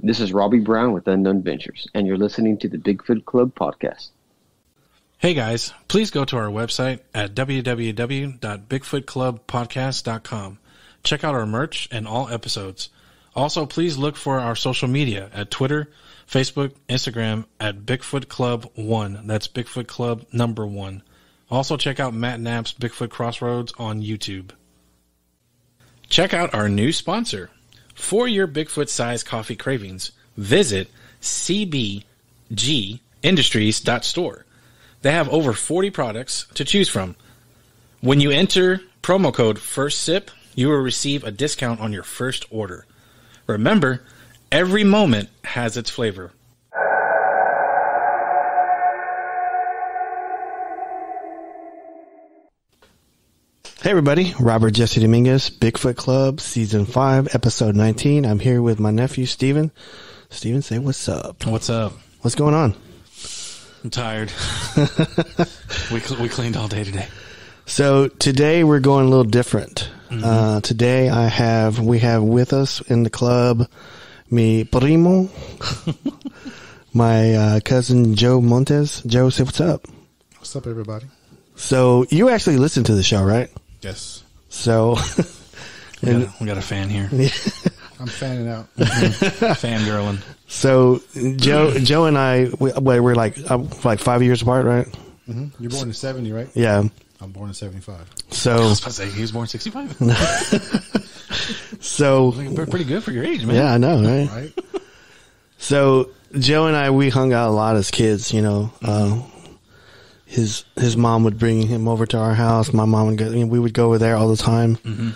This is Robbie Brown with Unknown Ventures, and you're listening to the Bigfoot Club podcast. Hey guys, please go to our website at www.bigfootclubpodcast.com. Check out our merch and all episodes. Also, please look for our social media at Twitter, Facebook, Instagram at Bigfoot Club 1. That's Bigfoot Club number 1. Also, check out Matt Knapp's Bigfoot Crossroads on YouTube. Check out our new sponsor. For your Bigfoot-sized coffee cravings, visit cbgindustries.store. They have over 40 products to choose from. When you enter promo code FIRSTSIP, you will receive a discount on your first order. Remember, every moment has its flavor. Hey everybody, Robert Jesse Dominguez, Bigfoot Club, Season 5, Episode 19. I'm here with my nephew, Steven. Steven, say what's up. What's up? What's going on? I'm tired. we cleaned all day today. So today we're going a little different. Today we have with us in the club, mi primo, my cousin Joe Montez. Joe, say what's up. What's up, everybody? So you actually listen to the show, right? Yes. So we got a fan here. I'm fanning out. Fangirling. So Joe and I, we're like 5 years apart, right? Mm-hmm. You're born in 70, right? Yeah. I'm born in 75. So I was about to say he was born in 65. So pretty good for your age, man. Yeah, I know, right? Right. So Joe and I, we hung out a lot as kids, you know. His mom would bring him over to our house. My mom would go, we would go over there all the time. Mm-hmm.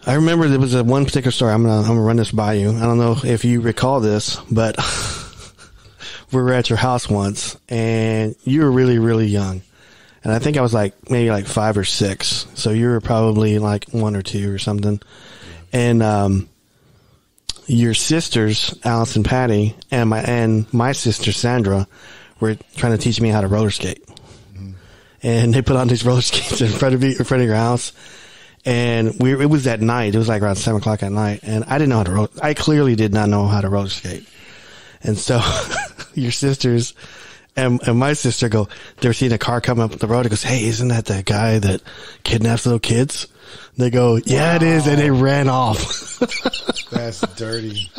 I remember there was one particular story. I'm gonna run this by you. I don't know if you recall this, but we were at your house once, and you were really, really young. And I think I was maybe 5 or 6. So you were probably 1 or 2 or something. And your sisters, Alice and Patty, and my sister Sandra, were trying to teach me how to roller skate. Mm-hmm. And they put on these roller skates in front of your house. And it was at night. It was around 7 o'clock at night. And I didn't know how to I clearly did not know how to roller skate. And so your sisters and my sister they were seeing a car come up the road. It goes, "Hey, isn't that the guy that kidnaps little kids?" They go, "Yeah, wow. It is." And they ran off. That's dirty.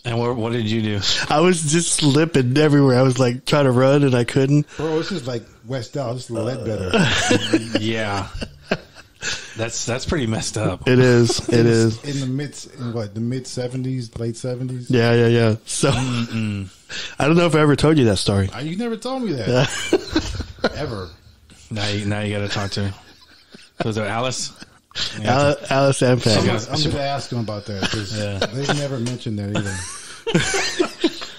And what did you do? I was just slipping everywhere. I was trying to run and I couldn't. Bro, this is like West Dallas. This is Ledbetter. Yeah. That's pretty messed up. It is. It is. In the mid 70s, late 70s. Yeah. So I don't know if I ever told you that story. You never told me that. Ever. Now you got to talk to her. So is it Alice? Alice and Pat. I'm going to ask them about that because they've never mentioned that either.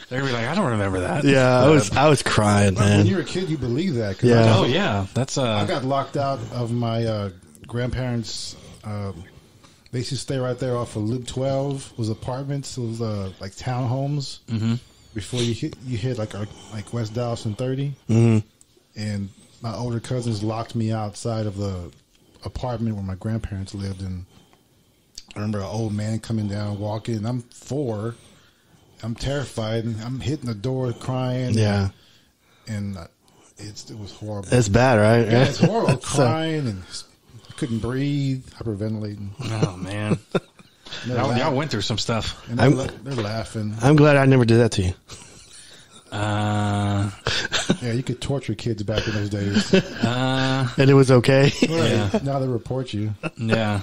They're going to be like, I don't remember that. Yeah, I was crying, man. When you were a kid, you believe that. Yeah. That's I got locked out of my grandparents. They used to stay right there off of Loop 12. It was apartments. It was like townhomes. Mm-hmm. Before you hit like West Dallas and 30. Mm-hmm. And my older cousins locked me outside of the apartment where my grandparents lived. And I remember an old man coming down, walking. I'm 4. I'm terrified. And I'm hitting the door, crying. Yeah. And it was horrible. It's bad, right? Yeah, it's horrible. Crying and couldn't breathe, hyperventilating. Oh man, y'all went through some stuff. And they're laughing. I'm glad I never did that to you. Yeah, you could torture kids back in those days. And it was okay. Yeah. Now they report you. Yeah,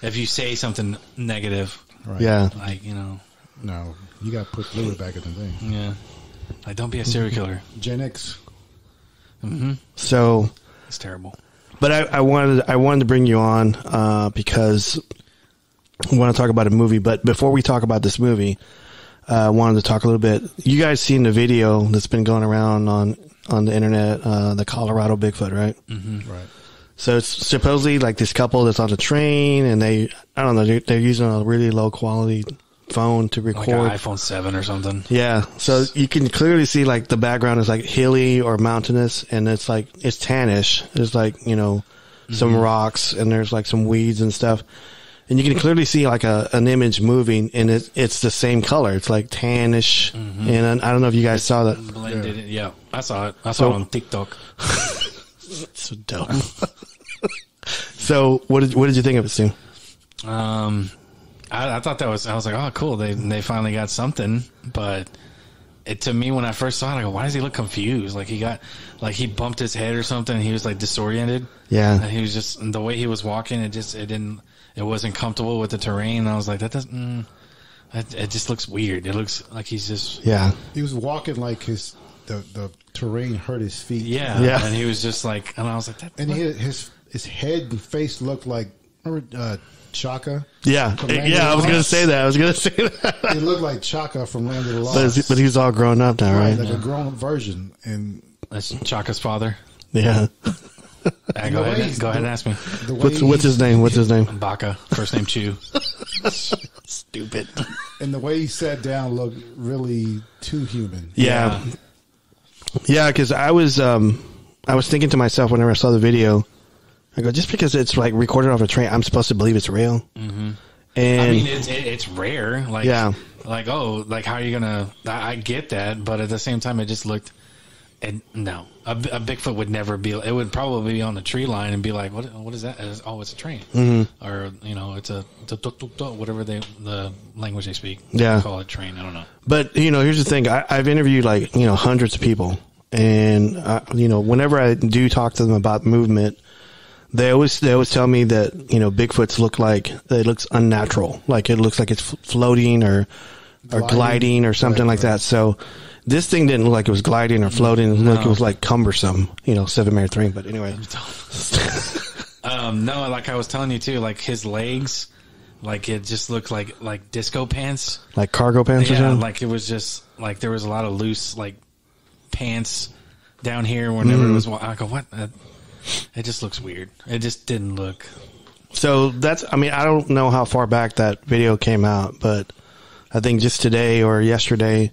if you say something negative, right. Yeah, no, you got to put fluid back in the thing. Yeah, don't be a serial killer. Gen X. Mm-hmm. So it's terrible. But I wanted to bring you on because I want to talk about a movie. But before we talk about this movie, I wanted to talk a little bit. You guys seen the video that's been going around on the internet, the Colorado Bigfoot, right? Mm-hmm. Right. So it's supposedly this couple that's on the train, and they're using a really low quality phone to record, like an iPhone 7 or something. Yeah, so you can clearly see the background is hilly or mountainous, and it's tannish. There's some rocks, and there's some weeds and stuff. and you can clearly see like an image moving, and it's the same color. It's like tannish, and I don't know if you guys saw that. Blended it. Yeah, I saw it. I saw it on TikTok. So dumb. So what did you think of it, Stu? I thought I was like, oh, cool. They finally got something, but to me, when I first saw it, I go, why does he look confused? Like he bumped his head or something. And he was like disoriented. Yeah. And he was just, the way he was walking, it wasn't comfortable with the terrain. And I was like, it just looks weird. It looks like he's just. Yeah. He was walking like the terrain hurt his feet. Yeah. And he was just like, and I was like, his head and face looked like, remember, Chaka? Yeah. I was going to say that. It looked like Chaka from Land of the Lost. But he's all grown up now, right? Like a grown up version. And that's Chaka's father. Yeah. Go ahead and ask me. What's his name? Baka. First name Chew. Stupid. And the way he sat down looked really too human. Yeah. Yeah, because I was thinking to myself whenever I saw the video, I go, just because it's like recorded off a train, I'm supposed to believe it's real. Mm-hmm. And I mean, it's rare. Like, yeah. Like, oh, like how are you gonna? I get that, but at the same time, it just looked. And no, a Bigfoot would never be. It would probably be on the tree line and be like, "What is that?" Oh, it's a train, or it's a whatever the language they speak. Yeah, they call it train. I don't know. But here's the thing: I've interviewed like hundreds of people, and whenever I do talk to them about movement, they always tell me that Bigfoots looks unnatural, like it looks like it's floating or gliding or something like that. So. This thing didn't look like it was gliding or floating. It looked like it was like cumbersome, 7 Mary 3. But anyway. No, like I was telling you too, like his legs, like it just looked like disco pants. Like cargo pants or something? Like it was just like there was a lot of loose like pants down here whenever it was. I go, what? It just looks weird. It just didn't look. So I don't know how far back that video came out, but I think just today or yesterday,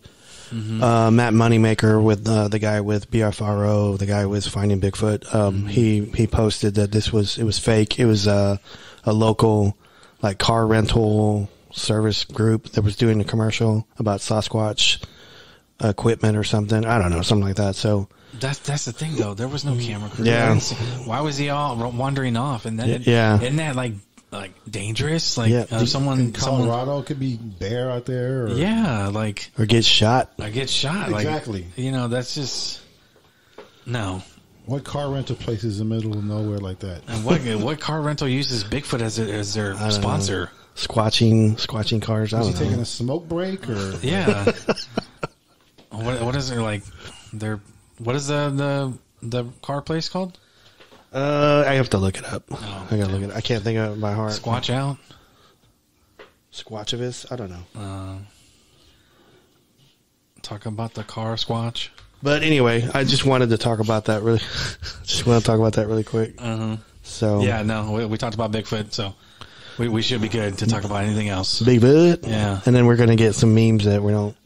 Matt Moneymaker with the guy with BFRO, the guy who was Finding Bigfoot, he posted that it was fake. It was a local like car rental service group that was doing a commercial about Sasquatch equipment or something. I don't know, something like that. So that's the thing though. There was no camera crew. Yeah. Why was he all wandering off? And then isn't that like dangerous? Like someone in Colorado could be bear out there. Or get shot. Exactly. Like, that's just no. What car rental place is in the middle of nowhere like that? And what car rental uses Bigfoot as their sponsor? Know. Squatching cars. Was he taking a smoke break or? Yeah. What is it like? What is the car place called? I have to look it up. I gotta look it up. I can't think of it by heart. Squatch out? Squatchavis? I don't know. Talk about the car Squatch. But anyway, I just wanted to talk about that really. Quick. So yeah, no, we talked about Bigfoot, so we should be good to talk about anything else. Bigfoot, yeah, and then we're gonna get some memes that we don't.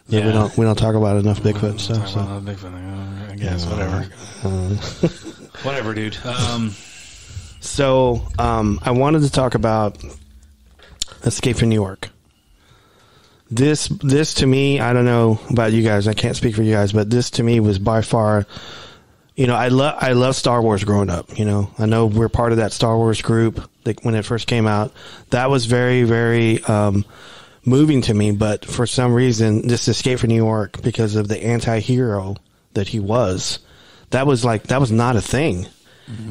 We don't talk about enough Bigfoot stuff. So. Bigfoot, I guess whatever. Whatever, dude. So I wanted to talk about Escape from New York. This to me, I don't know about you guys. I can't speak for you guys, but this to me was by far. I love Star Wars growing up. I know we're part of that Star Wars group. Like when it first came out, that was very, very moving to me. But for some reason, this Escape from New York, because of the anti-hero that he was, that was not a thing.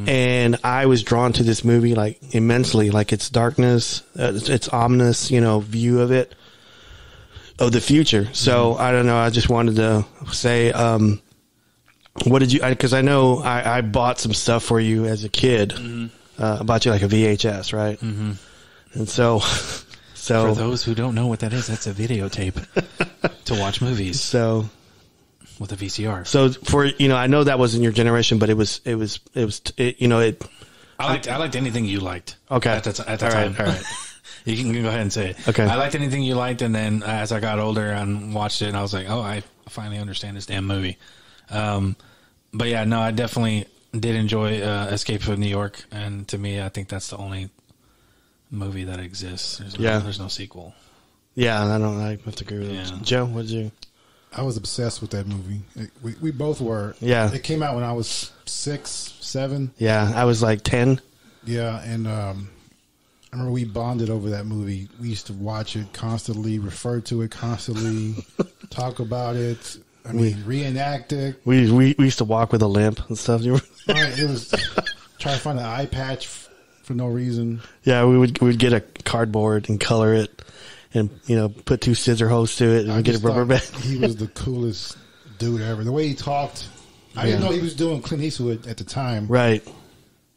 And I was drawn to this movie like immensely, like its darkness, its ominous, view of it, of the future. So I don't know. I just wanted to say, what did you, because I know I bought some stuff for you as a kid, I bought you like a VHS, right? And so for those who don't know what that is, that's a videotape to watch movies. So with a VCR. So for I know that wasn't your generation, but it was. I liked anything you liked. Okay, at the time. All right. You can go ahead and say it. Okay. I liked anything you liked, and then as I got older and watched it, and I was like, oh, I finally understand this damn movie. But yeah, no, I definitely did enjoy Escape from New York, and to me, I think that's the only movie that exists. There's no sequel. Yeah, I have to agree with that. Joe, what did you? I was obsessed with that movie. We both were. Yeah. It came out when I was 6, 7. Yeah, I was like 10. Yeah, and I remember we bonded over that movie. We used to watch it constantly, refer to it constantly, talk about it. Reenact it. We used to walk with a limp and stuff. Right, it was try to find an eye patch for no reason. Yeah, we'd get a cardboard and color it, and put 2 scissor holes to it, and we'd get a rubber band. He was the coolest dude ever. The way he talked, I didn't know he was doing Clint Eastwood at the time. Right.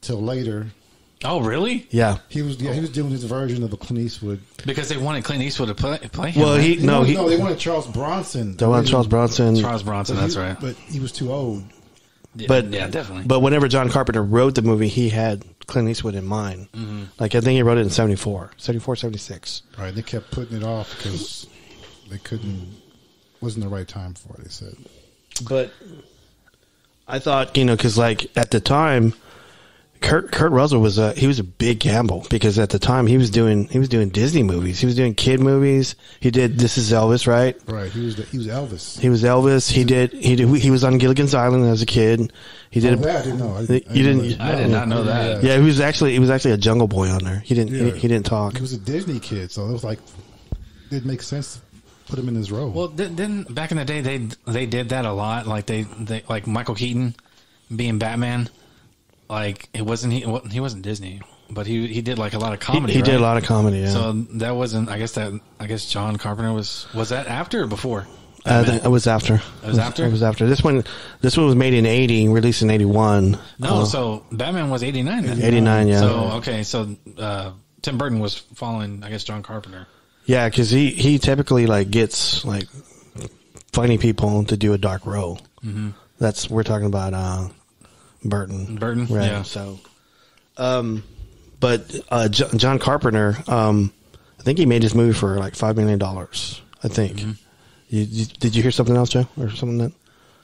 Till later. Oh, really? Yeah. He was doing his version of a Clint Eastwood. Because they wanted Clint Eastwood to play him. Well, right? they wanted Charles Bronson. They wanted Charles Bronson. Charles Bronson, that's right. But he was too old. But yeah, definitely. But whenever John Carpenter wrote the movie, he had Clint Eastwood in mind. Mm-hmm. Like, I think he wrote it in 74, 76. Right. They kept putting it off because they wasn't the right time for it, they said. But I thought, because like at the time, Kurt Russell was a big gamble, because at the time he was doing Disney movies. He was doing kid movies. He did This Is Elvis, right? Right. He was Elvis. He was Elvis. He was on Gilligan's Island as a kid. He did. That I didn't know. I did not know that. Yeah, he was actually a Jungle Boy on there. He didn't talk. He was a Disney kid, so it was like it didn't make sense to put him in his role. Well, didn't back in the day they did that a lot. Like they like Michael Keaton being Batman. Like he wasn't Disney, but he did like a lot of comedy. He did a lot of comedy. Yeah. So that wasn't. I guess John Carpenter was that after or before? It was after. It was after. It was after. This one was made in 80, released in 81. No, so Batman was 89 then. 89, yeah. So okay, so Tim Burton was following, I guess, John Carpenter. Yeah, because he typically like gets like funny people to do a dark role. Mm-hmm. We're talking about Burton, right? Yeah. So, but John Carpenter, I think he made this movie for like $5 million. I think. Mm-hmm. Did you hear something else, Joe, or something that?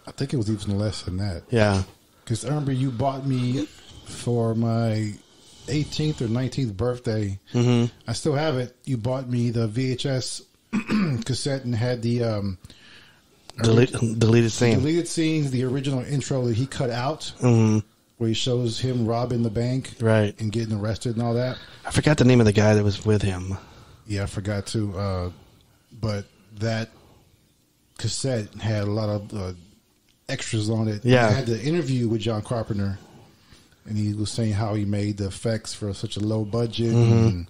I think it was even less than that. Yeah, because I remember you bought me for my 18th or 19th birthday. Mm-hmm. I still have it. You bought me the VHS cassette and had the deleted scenes, the original intro that he cut out, where he shows him robbing the bank, right, and getting arrested and all that. I forgot the name of the guy that was with him. Yeah, I forgot too. But that cassette had a lot of extras on it. Yeah, I had the interview with John Carpenter, and he was saying how he made the effects for such a low budget, and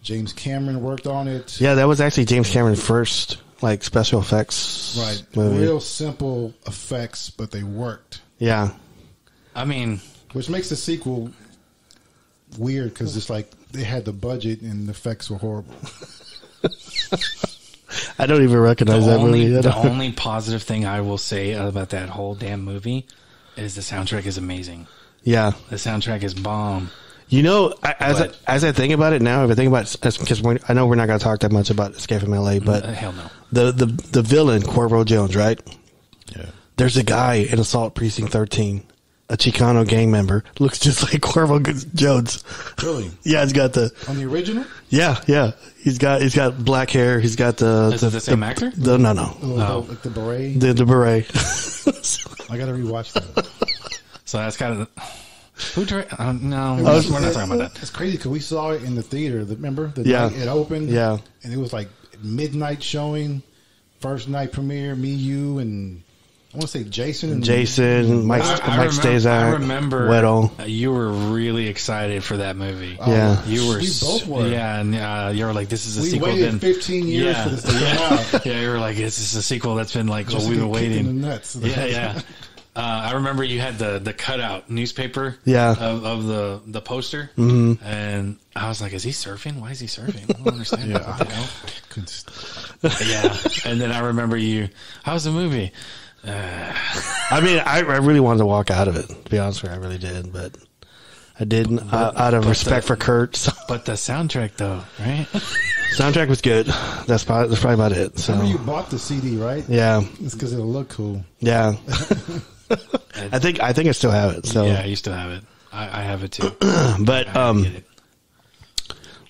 James Cameron worked on it. Yeah, that was actually James Cameron's first like special effects, right? Movie. Real simple effects, but they worked. Yeah, I mean, which makes the sequel weird because it's like they had the budget and the effects were horrible. I don't even recognize that movie. The only positive thing I will say about that whole damn movie is the soundtrack is amazing. Yeah, the soundtrack is bomb. As I think about it now, if I think about it, because I know we're not going to talk that much about Escape from LA, but hell no. The villain, Cuervo Jones, right? Yeah. There's a guy in Assault Precinct 13, a Chicano gang member, looks just like Cuervo Jones. Really? Yeah, he's got on the original. Yeah. He's got black hair. He's got the. Is it the same actor? No. Like the beret. The beret. I got to rewatch that. So that's kind of. Who directed? No, we're not talking about that. It's crazy because we saw it in the theater. Remember the night it opened? Yeah, and it was like midnight showing, first night premiere. Me, you, and I want to say Jason, Mike Stazak. I remember Weddle. You were really excited for that movie. Yeah, you were. We both were. Yeah, and you were like, "This is a sequel." We waited 15 years for this to come out. Yeah, you were like, "This is a sequel that's been like we've been waiting." In the nuts. Yeah. I remember you had the cutout newspaper of the poster, and I was like, is he surfing? Why is he surfing? I don't understand. Yeah, and then I remember how's the movie? I mean, I really wanted to walk out of it, to be honest with you. I really did, but I didn't out of respect for Kurt. So. But the soundtrack, though, right? Soundtrack was good. That's probably about it. So. Remember you bought the CD, right? Yeah. It's because it'll look cool. Yeah. I think I still have it. So yeah, you still have it. I have it too. But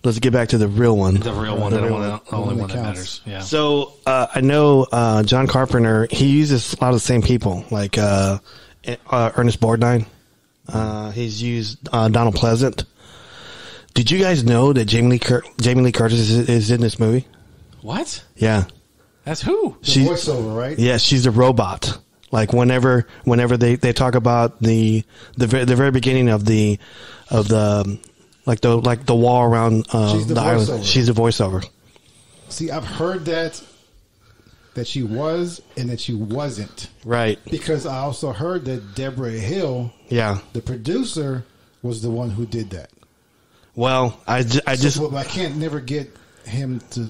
let's get back to the real one. The real one, the only one that matters. Yeah. So I know John Carpenter. He uses a lot of the same people, like Ernest Borgnine. He's used Donald Pleasant. Did you guys know that Jamie Lee Curtis is in this movie? What? Yeah. That's who? The voiceover, right? Yeah, she's a robot. Like whenever they talk about the very beginning of the like the wall around the island, she's a voiceover. See, I've heard that she was and that she wasn't. Right. Because I also heard that Deborah Hill, the producer, was the one who did that. Well, I can't never get him to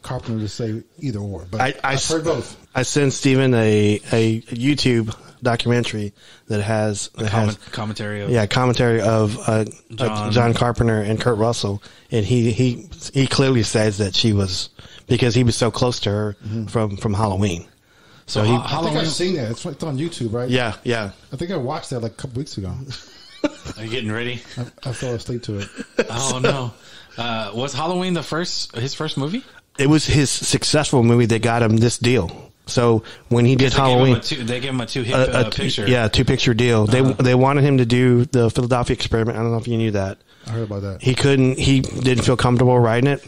Carpenter to say either or. But I've heard both. I sent Steven a YouTube documentary that has commentary of John Carpenter and Kurt Russell, and he clearly says that she was, because he was so close to her from Halloween. So I think I've seen that. It's on YouTube, right? Yeah. I think I watched that like a couple weeks ago. Are you getting ready? I fell asleep to it. Oh no! Was Halloween his first movie? It was his successful movie that got him this deal. So when he did Halloween, they gave him a two-hit picture. Yeah, 2-picture deal. They wanted him to do the Philadelphia Experiment. I don't know if you knew that. I heard about that. He didn't feel comfortable writing it,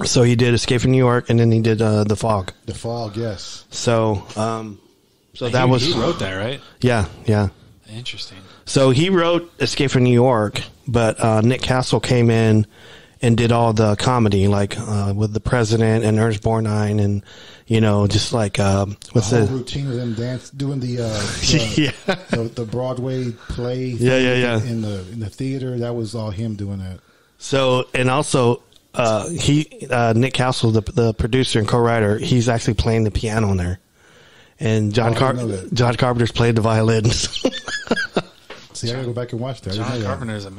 so he did Escape from New York, and then he did The Fog. The Fog, yes. So he wrote that, right? Yeah. Interesting. So he wrote Escape from New York, but Nick Castle came in and did all the comedy, like with the president and Ernest Borgnine, and just like what's the routine of them doing the Broadway play? Yeah. In the theater, that was all him doing that. So, and also Nick Castle, the producer and co-writer, he's actually playing the piano in there, and John Carpenter's played the violins. See, I gotta go back and watch that. John Carpenter is a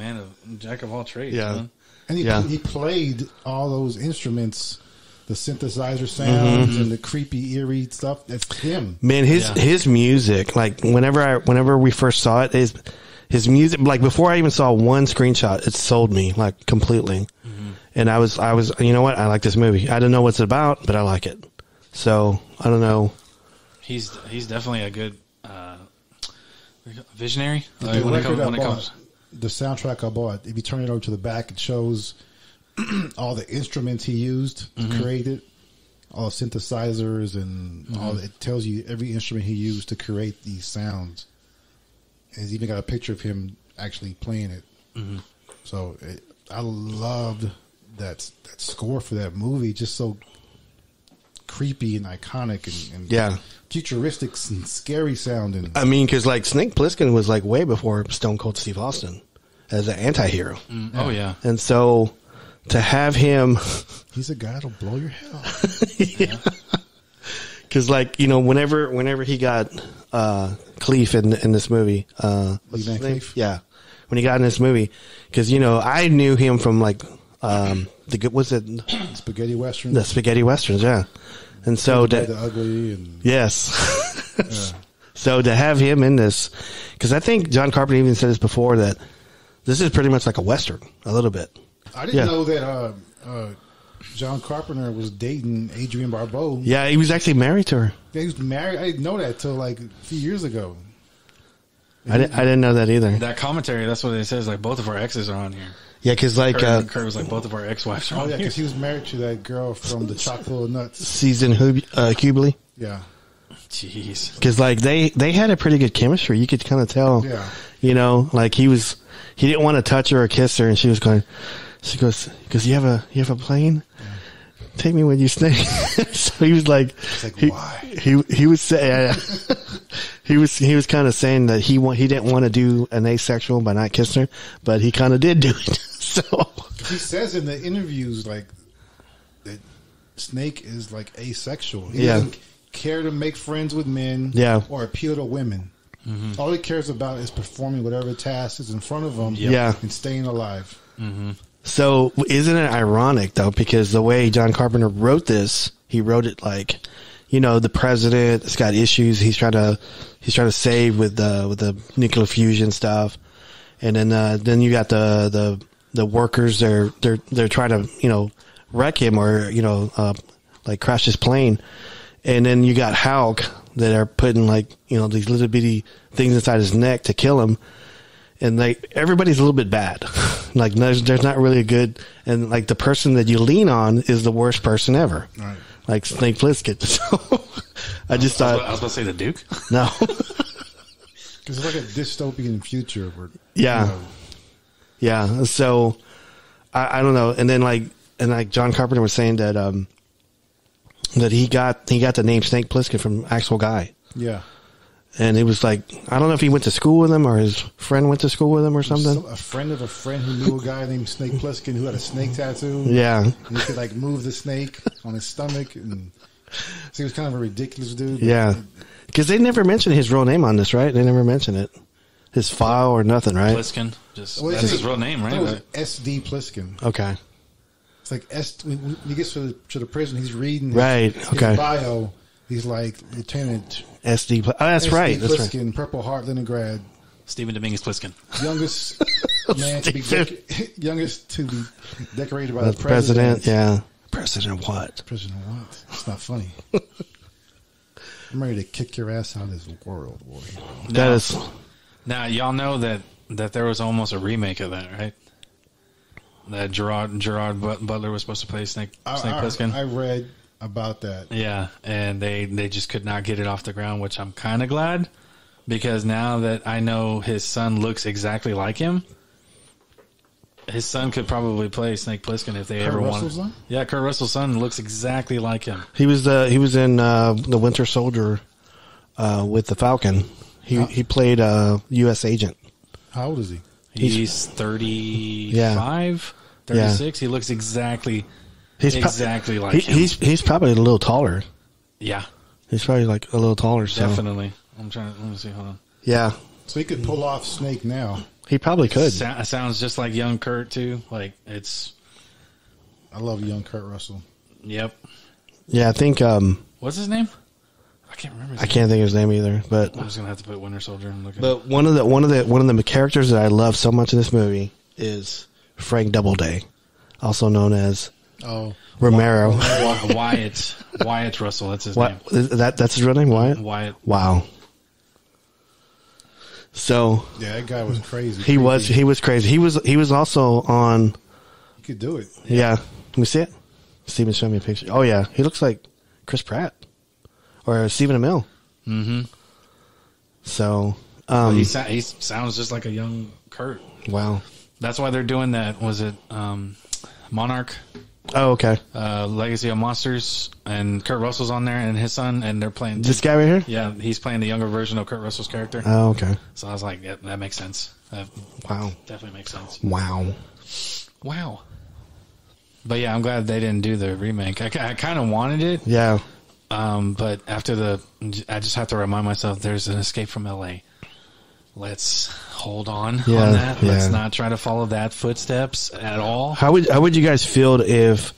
jack of all trades. Yeah. Man. And he played all those instruments, the synthesizer sounds and the creepy, eerie stuff. That's him. Man, his music, like whenever we first saw it, his music, like before I even saw one screenshot, it sold me like completely. Mm-hmm. And I was, you know what? I like this movie. I don't know what it's about, but I like it. So I don't know. He's definitely a good visionary. The soundtrack I bought, if you turn it over to the back, it shows all the instruments he used to create it, all the synthesizers, and it tells you every instrument he used to create these sounds. And it's even got a picture of him actually playing it. Mm-hmm. So I loved that score for that movie, just so creepy and iconic and futuristic and scary sounding. I mean, because like Snake Plissken was like way before Stone Cold Steve Austin as an anti-hero. Oh yeah. And so to have him, he's a guy that'll blow your head off. Yeah. Because like, whenever he got Cleef in this movie, Cleef? Yeah, when he got in this movie, because I knew him from like spaghetti westerns. The spaghetti westerns, yeah. And so the ugly and yes, yeah. So to have him in this, because I think John Carpenter even said this before, that this is pretty much like a western, a little bit. I didn't know that John Carpenter was dating Adrienne Barbeau. Yeah, he was actually married to her. Yeah, he was married. I didn't know that till like a few years ago. I didn't know that either. That commentary, that's what it says. Like both of our exes are on here. Yeah, because like Kurt was like both of our ex-wives are on here. because he was married to that girl from the Chock-full of Nuts. Season Hubley. Yeah. Jeez. Because like they had a pretty good chemistry. You could kind of tell. Yeah. Like he didn't want to touch her or kiss her, and she goes, you have a plane? Yeah. Take me with you, Snake. So he was like, why? He was saying, he was kind of saying that he didn't want to do an asexual by not kissing her, but he kind of did do it. So he says in the interviews like that Snake is like asexual. He doesn't care to make friends with men, or appeal to women. Mm-hmm. All he cares about is performing whatever task is in front of him, and staying alive. Mm-hmm. So isn't it ironic though? Because the way John Carpenter wrote this, he wrote it like, the president has got issues. He's trying to save with the nuclear fusion stuff, and then you got the the workers they're trying to wreck him or like crash his plane, and then you got Hulk that are putting these little bitty things inside his neck to kill him, and everybody's a little bit bad. Like there's not really a good, and like the person that you lean on is the worst person ever. Right. Like Snake Plissken. So I just thought I was about to say the Duke. No. Because it's like a dystopian future. Where, Yeah. So I don't know. And then John Carpenter was saying that that he got the name Snake Plissken from actual guy. Yeah. And it was like, I don't know if he went to school with him or his friend went to school with him or something. A friend of a friend who knew a guy named Snake Plissken who had a snake tattoo. Yeah. And he could move the snake on his stomach. And so he was kind of a ridiculous dude. Yeah. Because they never mentioned his real name on this, right? They never mention it. His file or nothing, right? Plissken. That's his real name, right? It was S.D. Plissken. Okay. It's like when he gets to the prison, he's reading his bio. He's like Lieutenant S.D. Oh, that's S.D. right. That's Plissken, right. Purple Heart, Leningrad. Steven Dominguez Plissken. Youngest man to be decorated by the president. Yeah. President what? President what? It's not funny. I'm ready to kick your ass out of this world, boy. Now, y'all know that there was almost a remake of that, right? That Gerard Butler was supposed to play Snake Plissken. I read about that. Yeah, and they just could not get it off the ground, which I'm kind of glad, because now that I know his son looks exactly like him, his son could probably play Snake Plissken if they ever wanted. Son? Yeah, Kurt Russell's son looks exactly like him. He was in the Winter Soldier with the Falcon. He played a U.S. agent. How old is he? He's 35, 36. Yeah. He looks exactly like him. He's probably a little taller. Yeah. He's probably like a little taller. So. Definitely. Let me see. Hold on. Yeah. So he could pull off Snake now. He probably could. Sounds just like young Kurt too. I love young Kurt Russell. Yep. Yeah, I think. What's his name? I can't remember. I can't think of his name either. But I'm just gonna have to put Winter Soldier and look at. But one of the characters that I love so much in this movie is Frank Doubleday, also known as Romero. Wyatt Russell. That's his name. That's his real name. Wyatt. Wow. So yeah, that guy was crazy. He was crazy. He was also on. You could do it. Yeah. Let me see it. Steven showed me a picture. Oh yeah, he looks like Chris Pratt or Stephen Amell. Mm-hmm. So he sounds just like a young Kurt. Wow. That's why they're doing that. Was it Monarch? Oh, okay. Legacy of Monsters, and Kurt Russell's on there, and his son, and they're playing this guy right here. Yeah, he's playing the younger version of Kurt Russell's character. Oh, okay. So I was like, yeah, that makes sense. Wow, definitely makes sense. Wow. But yeah, I'm glad they didn't do the remake. I kind of wanted it. Yeah. But after I just have to remind myself there's an Escape from L.A. Let's hold on that. Yeah. Let's not try to follow that footsteps at all. How would you guys feel if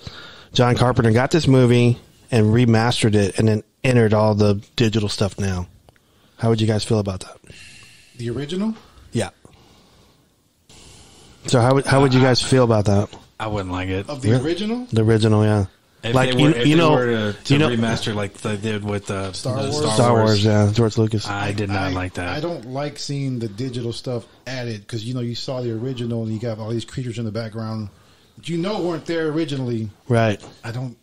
John Carpenter got this movie and remastered it and then entered all the digital stuff now? How would you guys feel about that? The original? Yeah. So how would you guys feel about that? I wouldn't like it. Of the original? The original, yeah. If they were to remaster like they did with Star Wars, yeah, George Lucas. I did not like that. I don't like seeing the digital stuff added because you saw the original and you got all these creatures in the background that weren't there originally. Right. I don't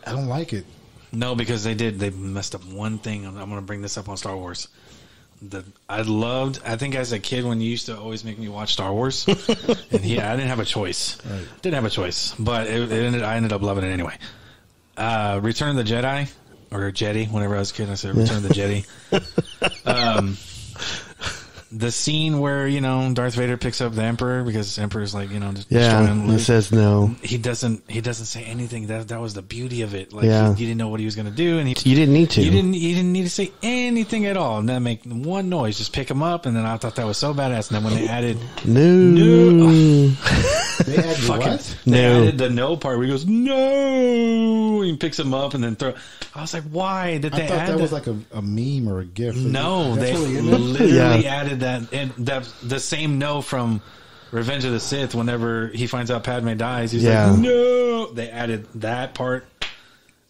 like it. No, because they messed up one thing. I'm going to bring this up on Star Wars. I think as a kid when you used to always make me watch Star Wars, and I didn't have a choice. Right. Didn't have a choice, but I ended up loving it anyway. Return of the Jedi, or Jedi, whenever I was a kid, I said Return of the Jedi. The scene where, Darth Vader picks up the Emperor because the Emperor's like, just destroying Luke. He says no. He doesn't say anything. That was the beauty of it. Like, he didn't know what he was going to do. And you didn't need to. He didn't need to say anything at all. And then make one noise, just pick him up. And then I thought that was so badass. And then when they added no. They added what? They added the no part where he goes, no. He picks him up and then throw. I was like, why did they add that? I thought that was like a meme or a GIF. No, they literally added that, and the same no from Revenge of the Sith, whenever he finds out Padme dies, he's Yeah. like, no. They added that part.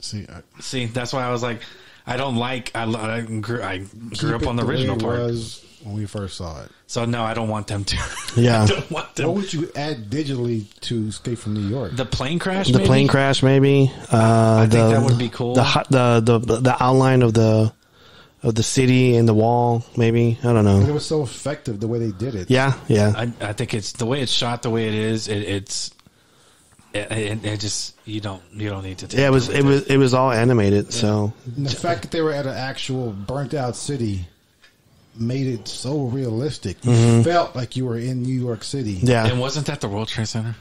See, That's why I was like, I don't like. I grew up on the original part. Was when we first saw it. So no, I don't want them to. Yeah. I don't want them. What would you add digitally to Escape from New York? The plane crash. The plane crash, maybe. I think that would be cool. The outline of the city and the wall, maybe. I don't know. It was so effective the way they did it. Yeah. I think it's the way it's shot, the way it is. It just you don't need to. Yeah, it was all animated. Yeah. So and the fact that they were at an actual burnt out city made it so realistic. You felt like you were in New York City. Yeah, and wasn't that the World Trade Center?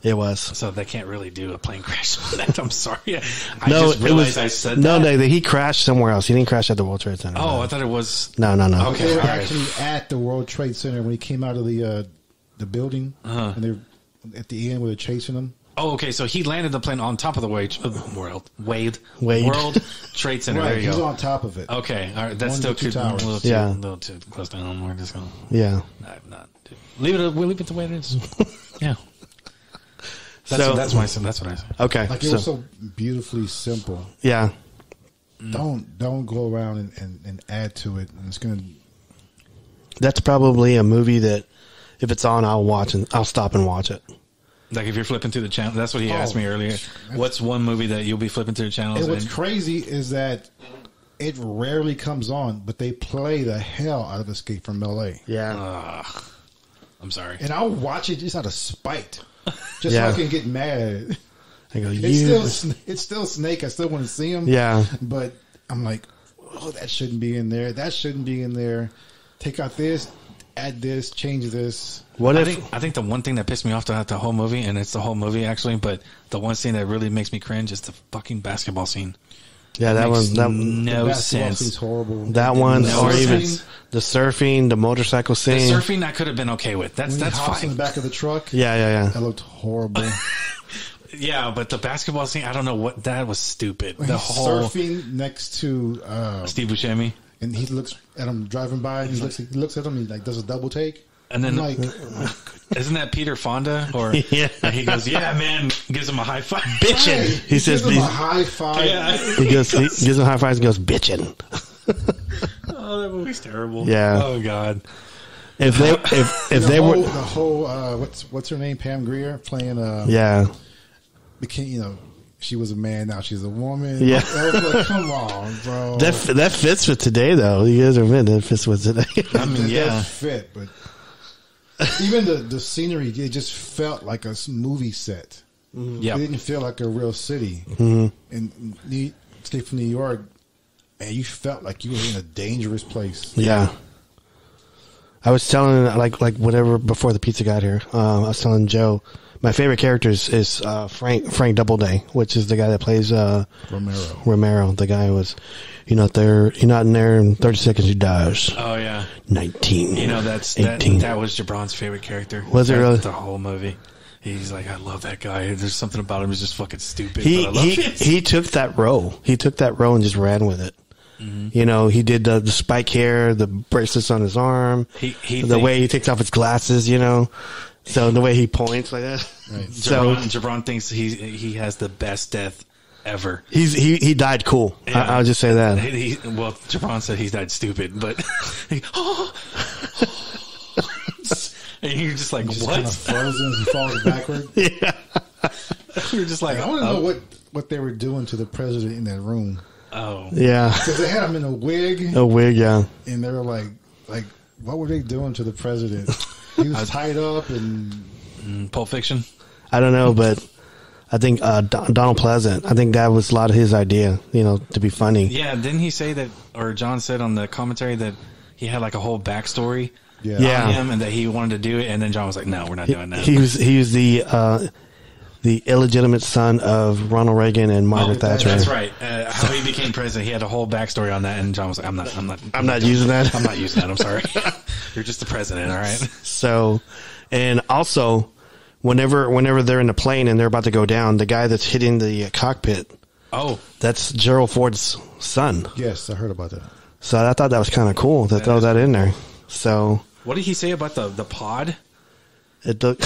It was. So they can't really do a plane crash on that. I'm sorry. I no, just realized I said that. No, he crashed somewhere else. He didn't crash at the World Trade Center. Oh, I thought it was. No. Okay, they were actually at the World Trade Center when he came out of the building, and they're at the end where they're chasing him. Oh, okay. So he landed the plane on top of the World Trade Center. Right, there you he's go. on top of it. Okay, all right. That's still two too, towers. a little too close down. We're just going. Yeah. I'm not. We'll leave it the way it is. Yeah. That's what I said. Okay. Like it was so beautifully simple. Yeah. Don't go around and add to it. And it's gonna. That's probably a movie that if it's on, I'll watch and I'll stop and watch it. Like if you're flipping through the channel, that's what he asked me earlier. What's one movie that you'll be flipping through the channels? And what's crazy is that it rarely comes on, but they play the hell out of Escape from L.A. Yeah. I'm sorry. And I'll watch it just out of spite, just so I can get mad. I go, it's still Snake. I still want to see him. Yeah. But I'm like, oh, that shouldn't be in there. That shouldn't be in there. Take out this, add this, change this. I think the one thing that pissed me off throughout the whole movie, and it's the whole movie actually, but the one scene that really makes me cringe is the fucking basketball scene. Yeah, that makes one. No sense. Scene's horrible. That one, or even the surfing, the motorcycle scene. The surfing I could have been okay with. That's fine. In the back of the truck. Yeah. That looked horrible. Yeah, but the basketball scene, I don't know what that was stupid. When the he's whole surfing next to Steve Buscemi, and he looks at him driving by, and he looks at him, and he like does a double take. And then, like, isn't that Peter Fonda? Or yeah. He goes, "Yeah, man," gives him a high five. Bitchin'. Right. He says, gives him a high five. Yeah. He gives him high fives and goes, "Bitchin'." Oh, that movie's terrible. Yeah. Oh God. If they were the whole what's her name, Pam Grier playing became she was a man, now she's a woman. Yeah. I was like, come on, bro. That fits with today, though. You guys admit that fits with today. I mean, It does fit, but even the scenery, it just felt like a movie set. Yeah. It didn't feel like a real city. Mm-hmm. And Escape from New York, and you felt like you were in a dangerous place. Yeah. I was telling like whatever before the pizza got here. I was telling Joe my favorite character is Frank Doubleday, which is the guy that plays Romero. The guy who was, you're not in there in 30 seconds, he dies. Oh yeah, 19. That was Jabron's favorite character. Was it really? The whole movie. He's like, I love that guy. There's something about him who's just fucking stupid. He took that role. He took that role and just ran with it. Mm-hmm. He did the spike hair, the bracelets on his arm, the way he takes off his glasses, so the way he points like that. Right. Jabron thinks he has the best death ever. He died cool. Yeah. I'll just say that. Jabron said he died stupid, but and you're just like, what? Kind of frozen as he falls backward. Yeah. You're just like, I want to know what they were doing to the president in that room. Oh, yeah, because they had him in a wig. A wig, yeah. And they were like, what were they doing to the president? He was tied up and Pulp Fiction. I don't know, but I think Donald Pleasant. I think that was a lot of his idea. To be funny. Yeah, didn't he say that, or John said on the commentary that he had like a whole backstory on him, and that he wanted to do it, and then John was like, "No, we're not doing that." He was the illegitimate son of Ronald Reagan and Margaret Thatcher. That's right. How he became president, he had a whole backstory on that, and John was like, I'm not using that. I'm not using that. I'm sorry. You're just the president, all right? So, and also, whenever they're in the plane and they're about to go down, the guy that's hitting the cockpit, that's Gerald Ford's son. Yes, I heard about that. So I thought that was kind of cool to throw that in there. So, what did he say about the pod? It looked.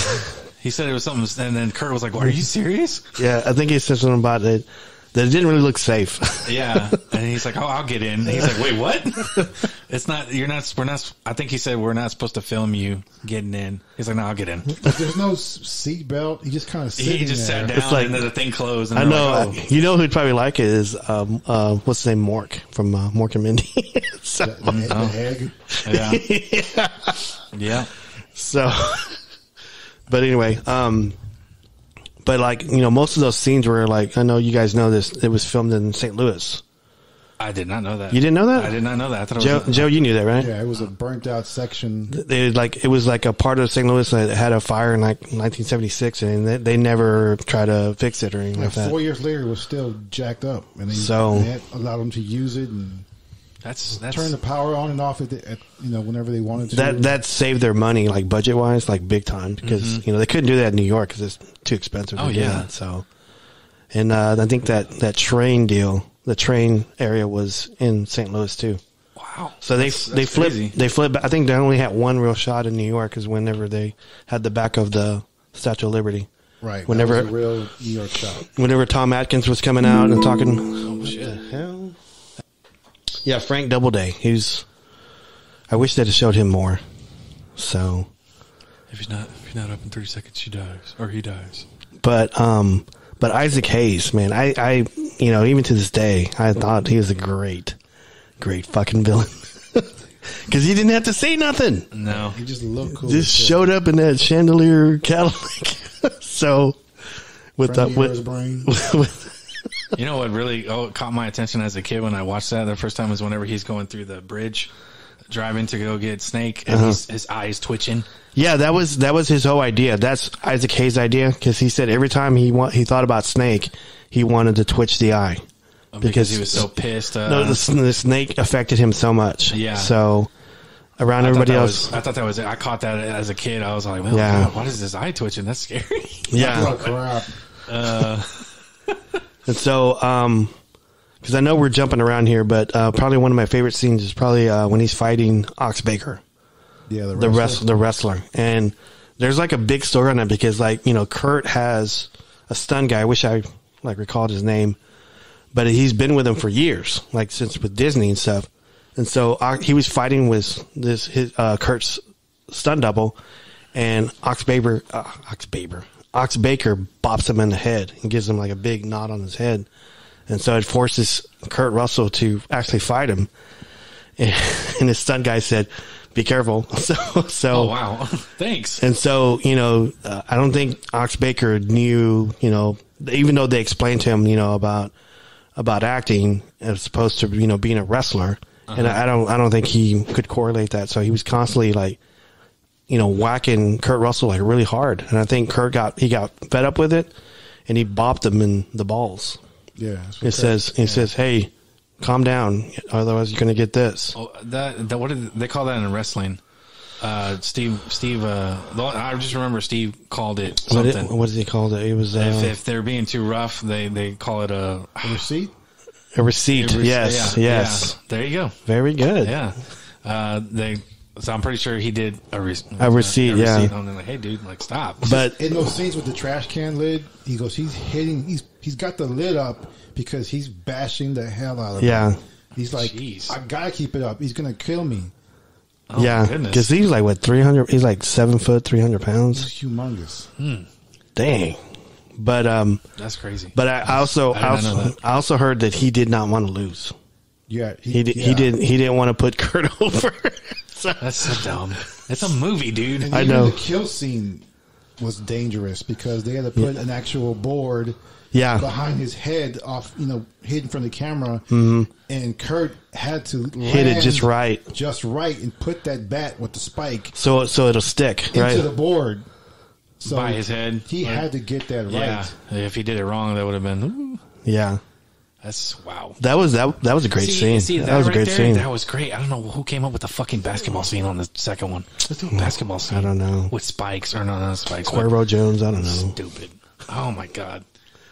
He said it was something, and then Kurt was like, well, "Are you serious?" Yeah, I think he said something about it that it didn't really look safe. Yeah, and he's like, "Oh, I'll get in." And he's like, "Wait, what? It's not. You're not. We're not. I think he said we're not supposed to film you getting in." He's like, "No, I'll get in." There's no seat belt. He just kind of He just there. sat down, It's like- and then the thing closed. And I they're know. like, You know who'd probably like it is what's his name, Mork from Mork and Mindy. So, The egg. Yeah. so, but anyway, but like most of those scenes were like, I know you guys know this. It was filmed in St. Louis. I did not know that. You didn't know that? I did not know that. I thought Joe, it was Joe, you knew that, right? Yeah, it was a burnt out section. It was like a part of St. Louis that had a fire in like 1976, and they never try to fix it or anything like that. 4 years later, it was still jacked up, and they allowed them to use it and that's turn the power on and off at whenever they wanted to. That saved their money, like budget wise, like big time, because they couldn't do that in New York because it's too expensive. To do that, so. And I think that train deal, the train area was in St. Louis too. Wow. So they flipped. crazy. They flipped. I think they only had one real shot in New York, is whenever they had the back of the Statue of Liberty. Right. Whenever that was a real New York shot. Whenever Tom Atkins was coming out and talking. Oh, shit. What the hell? Yeah, Frank Doubleday. I wish they'd have showed him more. So. If he's not up in 30 seconds, she dies, or he dies. But Isaac Hayes, man, I even to this day, I thought he was a great fucking villain. Because he didn't have to say nothing. No. He just looked cool. Just showed up in that chandelier Cadillac. So, with brain. You know what really caught my attention as a kid when I watched that the first time was whenever he's going through the bridge, driving to go get Snake, and his eyes twitching. Yeah, that was his whole idea. That's Isaac Hayes' idea, because he said every time he thought about Snake, he wanted to twitch the eye because he was so pissed. No, the snake affected him so much. Yeah. So around everybody else, I thought that was. I caught that as a kid. I was like, well, Yeah. God, what is this eye twitching? That's scary. yeah. Oh, crap. And so, because I know we're jumping around here, but probably one of my favorite scenes is probably when he's fighting Ox Baker. Yeah, the wrestler. And there's like a big story on that because, like, Kurt has a stunt guy. I wish I recalled his name, but he's been with him for years, like since with Disney and stuff. And so he was fighting with Kurt's stunt double, and Ox Baker bops him in the head and gives him like a big knot on his head. And so it forces Kurt Russell to actually fight him. And his stunt guy said, "Be careful." So Oh wow, thanks. And so, I don't think Ox Baker knew, even though they explained to him, about acting as opposed to, being a wrestler. And I don't think he could correlate that. So he was constantly like, whacking Kurt Russell like really hard. And I think Kurt got fed up with it, and he bopped him in the balls. Yeah. He says, "Hey, calm down, otherwise you're going to get this." Oh, that what did they call that in wrestling? Steve. I just remember Steve called it something. What did he call it? It was if they're being too rough, they call it a receipt. A receipt. Yes. Yeah. There you go. Very good. Yeah. So I'm pretty sure he did a receipt. Yeah. And I'm like, hey, dude, like, stop. But in those scenes with the trash can lid, he goes, he's got the lid up because he's bashing the hell out of yeah. him. He's like, Jeez. I gotta keep it up. He's gonna kill me. Oh, yeah, because he's like 300. He's like 7 foot, 300 pounds. He's humongous. Dang. But that's crazy. But I also heard that he did not want to lose. Yeah, he didn't want to put Kurt over. So, that's so dumb. It's a movie, dude. And I know the kill scene was dangerous because they had to put an actual board behind his head off, hidden from the camera. Mm-hmm. And Kurt had to hit it just right, and put that bat with the spike so it'll stick into the board. So by his head, he had to get that right. Yeah, if he did it wrong, that would have been. Ooh. Yeah, that's wow. That was a great scene. That was a great scene. That was great. I don't know who came up with the fucking basketball scene on the second one. Let's do a basketball scene. I don't know with spikes or not spikes. Cuervo Jones. I don't know. Stupid. Oh my god.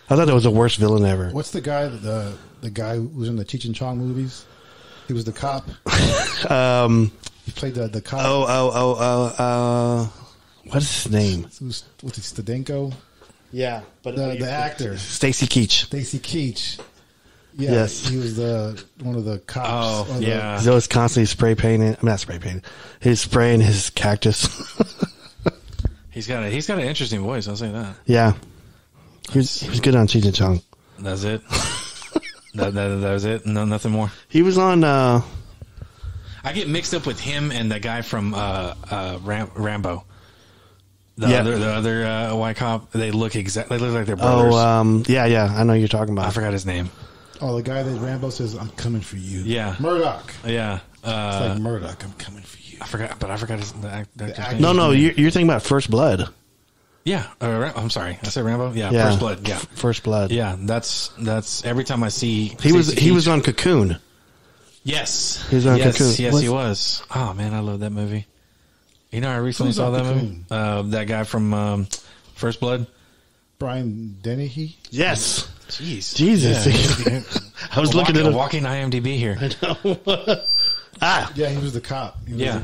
I thought that was the worst villain ever. What's the guy? The guy who was in the Cheech and Chong movies. He was the cop. He played the cop. what is his name? What's it, Stadenko? Yeah, but The actor. Stacy Keach. Stacy Keach. Yeah, Yes. he was one of the cops. Oh, yeah. He's always constantly spray painting. I'm not spray painting. He's spraying his cactus. He's got an interesting voice. I'll say that. Yeah, he was good on Cheech and Chong. That's it. that was it. No, nothing more. He was on. I get mixed up with him and the guy from Rambo. The other white cop. They look exactly. They look like they're brothers. Yeah. I know who you're talking about. I forgot his name. Oh, the guy that Rambo says, "I'm coming for you." Yeah, Murdoch. Yeah, It's like Murdoch. I'm coming for you. I forgot his actor's actor. name. No, you're thinking about First Blood. Yeah, I'm sorry. I said Rambo. Yeah, Yeah. First Blood. Yeah, First Blood. yeah. That's every time I see. He was on Cocoon. Yes, He was on Cocoon. Yes, he was. Oh man, I love that movie. You know, I recently saw that movie. That guy from First Blood. Brian Dennehy. Yes. Jeez, Jesus. Yeah. I was looking at a him. walking IMDb here. Yeah, he was the cop. He was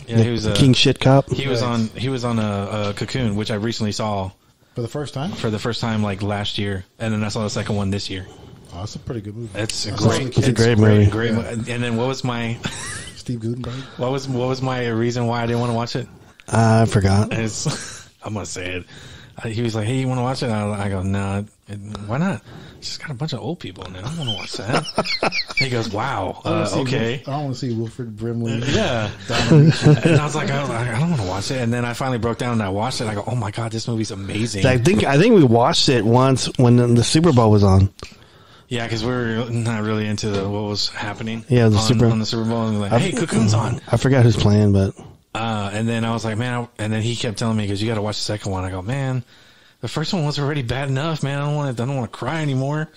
He was a King shit cop. He was on a Cocoon, which I recently saw for the first time. Like last year, and then I saw the second one this year. Oh, it's a pretty good movie. It's a great movie. Great. And then what was my Steve Gutenberg. what was my reason why I didn't want to watch it? I forgot. I'm gonna say it. He was like, "Hey, you want to watch it?" I go, "No, why not? It's just got a bunch of old people in it. I don't want to watch that." He goes, "Wow, okay." I don't want to see Wilfred Brimley. Yeah, and I was like, I don't want to watch it. And then I finally broke down and I watched it. I go, "Oh my god, this movie's amazing!" I think we watched it once when the Super Bowl was on. Yeah, because we were not really into what was happening. Yeah, on the Super Bowl, and we're like, "Hey, Cocoon's on." I forgot who's playing, but and then I was like, "Man," and then he kept telling me, "Because you got to watch the second one." I go, "Man, the first one was already bad enough, man. I don't want to cry anymore.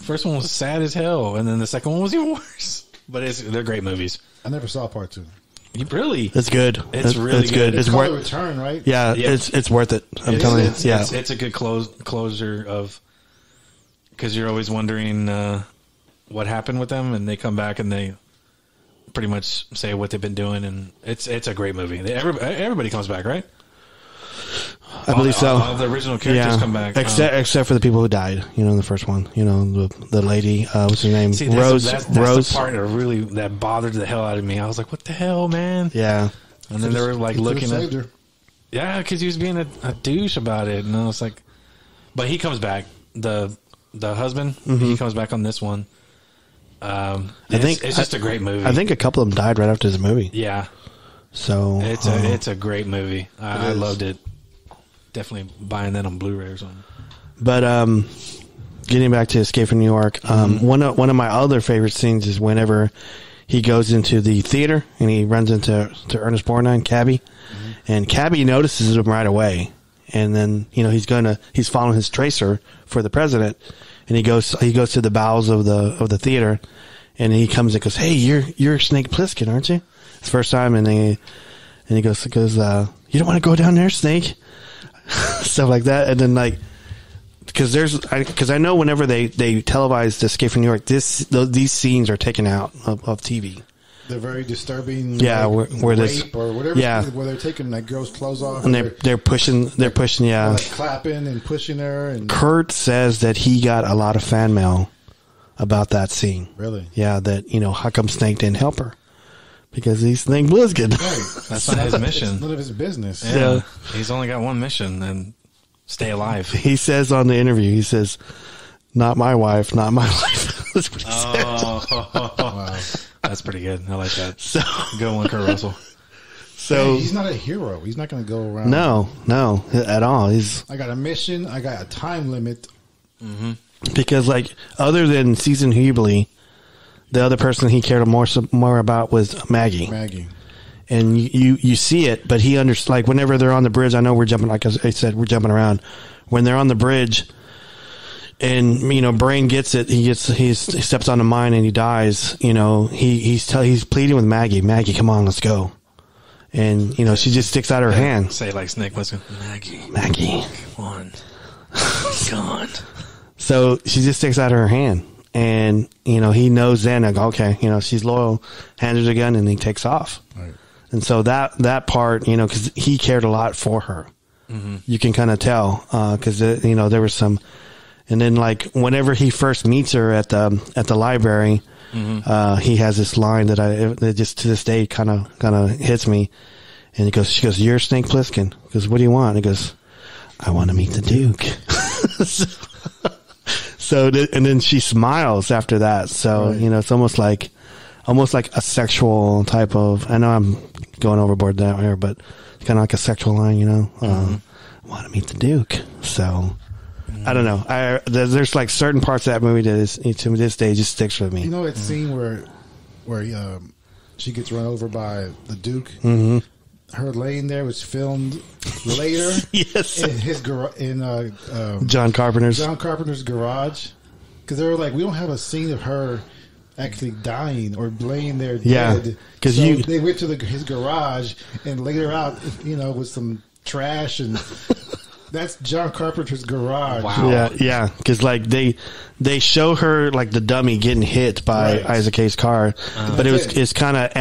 First one was sad as hell, and then the second one was even worse." But they're great movies. I never saw part 2. Really? it's good. It's really good. It's Called worth. The Return, right? Yeah, Yeah. it's worth it. I'm telling you. Yeah, it's a good closure of, because you're always wondering what happened with them, and they come back and they pretty much say what they've been doing, and it's a great movie. Everybody comes back, right? I believe so. All the original characters come back, except for the people who died. In the first one. the lady. What's her name? See, Rose. That's Rose. the part that bothered the hell out of me. I was like, "What the hell, man?" Yeah. And then they were like looking at, her. yeah, because he was being a douche about it, and I was like, but he comes back. The husband, he comes back on this one. I think it's just a great movie. I think a couple of them died right after the movie. Yeah, So it's a great movie. I loved it. Definitely buying that on Blu-ray or something. But getting back to Escape from New York, one of my other favorite scenes is whenever he goes into the theater and he runs into Ernest Borgnine, Cabby, and Cabby notices him right away, and then he's following his tracer for the president, and he goes to the bowels of the theater, and he comes and goes, "Hey, you're Snake Plissken, aren't you?" It's the first time, and he goes, "You don't want to go down there, Snake." Stuff like that, and then because I know whenever they televise Escape from New York, these scenes are taken out of TV. They're very disturbing. Yeah, where there's rape or whatever. Yeah, where they're taking that girl's clothes off, and they're pushing. Yeah, like clapping and pushing her. And Kurt says that he got a lot of fan mail about that scene. Really? Yeah, that how come Snake didn't help her? Because he's Snake Plissken. Right. That's not his mission. It's none of his business. Yeah. He's only got one mission, and stay alive. He says on the interview, he says, "Not my wife, not my life." That's what he said. Wow. That's pretty good. I like that. So Good one, Kurt Russell. So Hey, he's not a hero. He's not going to go around. no, at all. I got a mission. I got a time limit. Because other than Season Hubley, the other person he cared more about was Maggie. And you see it, but he understands. Whenever they're on the bridge, I know we're jumping. Like I said, we're jumping around. When they're on the bridge, and Brain gets it, he steps on the mine and he dies. He's pleading with Maggie. Maggie, come on, let's go. And she just sticks out her hand. Say it like Snake Plissken. Maggie, come on, come on. So she just sticks out her hand. And, he knows then, okay, she's loyal, hands her the gun, and he takes off. Right. And so that part, you know, because he cared a lot for her. Mm-hmm. You can kind of tell because you know there was some, and then like whenever he first meets her at the library, mm-hmm. He has this line that just to this day kind of hits me, and she goes, "You're Snake Plissken." He goes, "What do you want?" He goes, "I want to meet the Duke." So and then she smiles after that. So right. You know, it's almost like a sexual type of. I know I'm going overboard down here, but it's kind of like a sexual line, you know. I want to meet the Duke. So I don't know. There's like certain parts of that movie that is, to this day, just sticks with me. You know that scene where she gets run over by the Duke. Mm-hmm. Her laying there was filmed later. Yes, in his John Carpenter's garage, because they were like, we don't have a scene of her actually dying or laying there yeah, dead. Because they went to his garage and laid her out, you know, with some trash, and that's John Carpenter's garage. Wow. Yeah, because like they show her like the dummy getting hit by Isaac Hayes' car, but it's kind of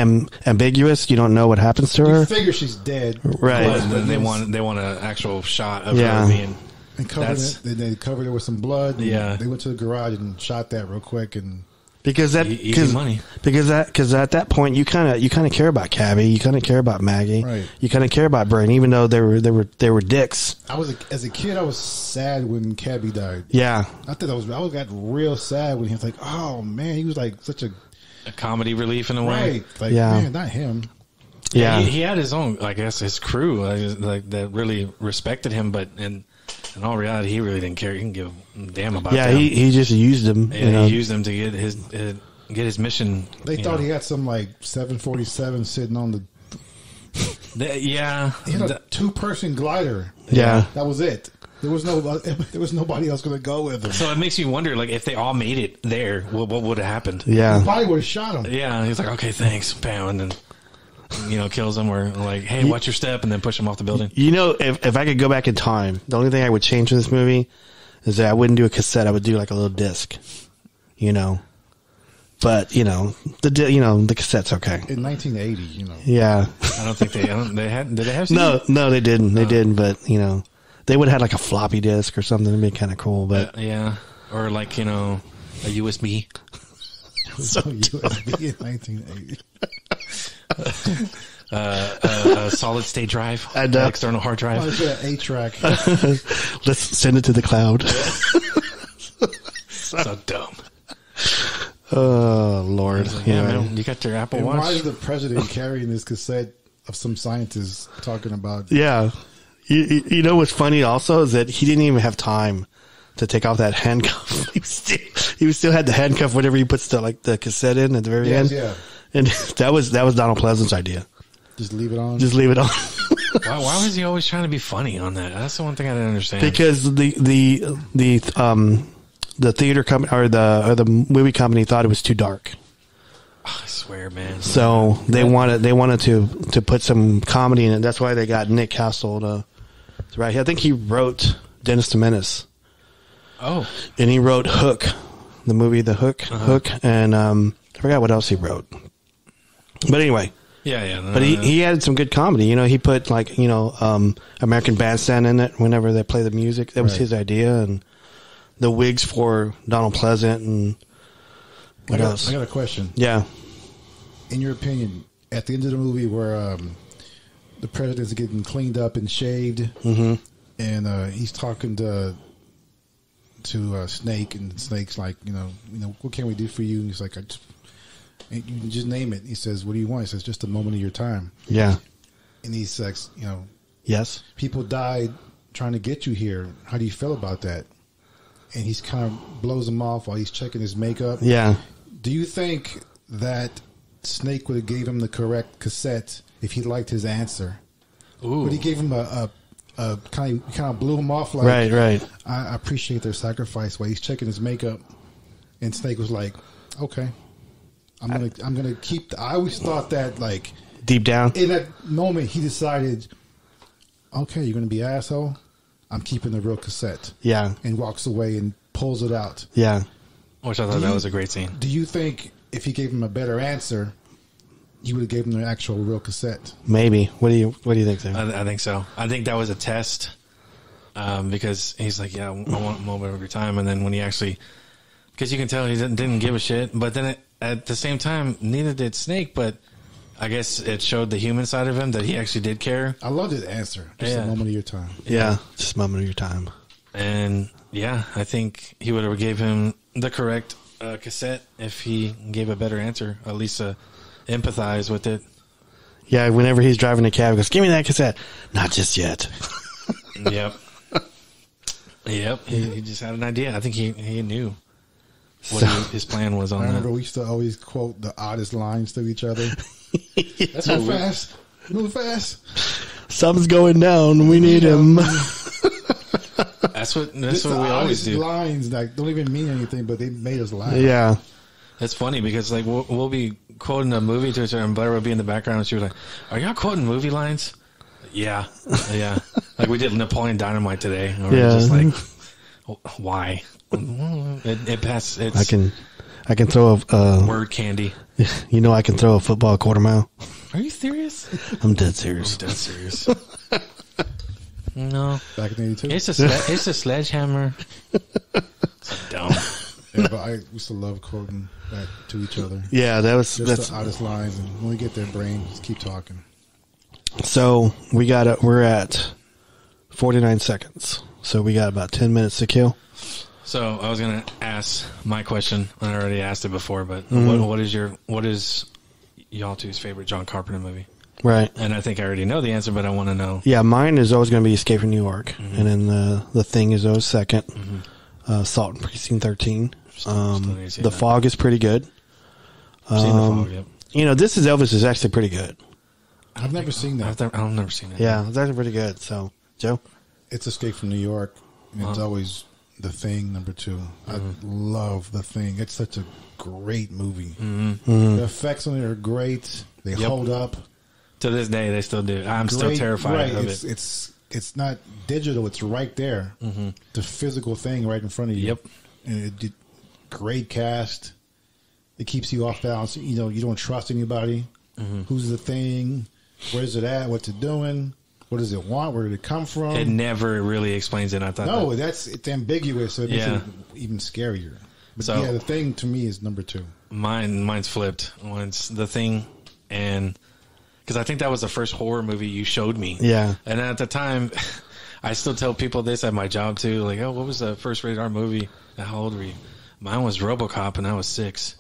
ambiguous. You don't know what happens to her. You figure she's dead, right? And then they want an actual shot of her being. And they covered it with some blood. Yeah, they went to the garage and shot that real quick and. Because at that point you kind of care about Cabby, you kind of care about Maggie, right? You kind of care about Brain, even though they were dicks. As a kid, I was sad when Cabby died. Yeah, I got real sad when he was like, oh man, he was like such a comedy relief in a way, right? Like, man, not him. Yeah, he had his own, I guess, his crew like that really respected him, but in all reality, he really didn't care. He didn't give a damn about them. He just used them. Yeah, you know? He used them to get his mission. They thought he had some like 747 sitting on the. He had a 2-person glider. Yeah, that was it. There was nobody else going to go with him. So it makes me wonder, like, if they all made it there, what would have happened? Yeah, he probably would have shot him. Yeah, he's like, okay, thanks, bam, and then. Kills him, or like, hey, watch your step, and then push him off the building. You know, if I could go back in time, the only thing I would change in this movie is that I wouldn't do a cassette. I would do like a little disc, you know. But the cassette's okay. In 1980, you know. Yeah. I don't think they had. Did they have? No, they didn't. They didn't. But they would have had like a floppy disk or something. It'd be kind of cool. But yeah, or like a USB. So USB in 1980. A solid state drive, external hard drive. Oh, it's an 8-track. Let's send it to the cloud. So dumb. Oh Lord! Like, yeah, man, you got your Apple Watch. Why is the president carrying this cassette of some scientists talking about? Yeah, you know what's funny also is that he didn't even have time to take off that handcuff. He still had the handcuff whenever he puts the cassette in at the very end. Yeah. And that was Donald Pleasant's idea. Just leave it on. Why was he always trying to be funny on that? That's the one thing I didn't understand. Because the theater company or the movie company thought it was too dark. Oh, I swear, man. So they wanted to put some comedy in it. That's why they got Nick Castle to write. I think he wrote Dennis the Menace. Oh, and he wrote Hook, the movie The Hook, Hook, and I forgot what else he wrote. But anyway, but he added some good comedy. He put American Bandstand in it whenever they play the music. That was his idea, and the wigs for Donald Pleasant and what else? I got a question. Yeah. In your opinion, at the end of the movie where the president's getting cleaned up and shaved, mm-hmm. and he's talking to Snake, and Snake's like, what can we do for you? And he's like, you can just name it. He says, what do you want? He says, just a moment of your time. Yeah. And he says, yes, people died trying to get you here. How do you feel about that? And he's kind of blows him off while he's checking his makeup. Yeah. Do you think that Snake would have gave him the correct cassette if he liked his answer? Ooh. But he gave him a kind of blew him off like, right. I appreciate their sacrifice while he's checking his makeup. And Snake was like, okay, I'm gonna keep. I always thought that, like, deep down in that moment he decided, okay, you're gonna be an asshole. I'm keeping the real cassette. Yeah. And walks away and pulls it out. Yeah. Which I thought that was a great scene. Do you think if he gave him a better answer, he would have gave him the actual real cassette. Maybe. What do you think, Sam? I think so. I think that was a test because he's like, yeah, I want a moment of your time. And then when he actually, because you can tell he didn't give a shit. But then at the same time, neither did Snake. But I guess it showed the human side of him that he actually did care. I loved his answer. Just a moment of your time. Yeah, just a moment of your time. And yeah, I think he would have gave him the correct cassette if he gave a better answer, at least empathize with it. Yeah, whenever he's driving the cab, he goes, give me that cassette. Not just yet. Yep. He just had an idea. I think he knew what his plan was on that. I remember we used to always quote the oddest lines to each other. That's move fast. Move fast. Something's going down. We need him. That's what we always do. Lines like don't even mean anything, but they made us laugh. Yeah. That's funny because like we'll be quoting a movie to each other, and Blair will be in the background, and she was like, "Are y'all quoting movie lines?" Yeah. Like we did Napoleon Dynamite today. And we were just like, why? It passed. It's I can throw a word candy. You know, I can throw a football a quarter mile. Are you serious? I'm dead serious. No. Back in '82. It's a sledgehammer. It's dumb. Yeah, but I used to love quoting back to each other. Yeah, that's the oddest lines, and when we get their brain, just keep talking. So we're at 49 seconds. So we got about 10 minutes to kill. So I was gonna ask my question. I already asked it before, but what is y'all two's favorite John Carpenter movie? Right. And I think I already know the answer, but I want to know. Yeah, mine is always going to be Escape from New York, and then the Thing is always second. Salt and Precinct 13. The Fog is pretty good. I've seen The Fog, yep. You know, This Is Elvis is actually pretty good. I've never seen that. I've never seen it. Yeah, it's actually pretty good. So, Joe? It's Escape from New York, and it's always The Thing, number 2. I love The Thing. It's such a great movie. The effects on it are great. They hold up. To this day, they still do. I'm still terrified of it. It's not digital. It's right there. The physical thing right in front of you. Yep. And it did great cast. It keeps you off balance. You know, you don't trust anybody. Who's the thing? Where's it at? What's it doing? What does it want? Where did it come from? It never really explains it. I thought. No, it's ambiguous. So it makes it even scarier. But So, The Thing to me is number 2. Mine's flipped. Mine's The Thing, and because I think that was the first horror movie you showed me. Yeah. And at the time, I still tell people this at my job too. Like, oh, what was the first rated R movie? How old were you? Mine was RoboCop, and I was 6.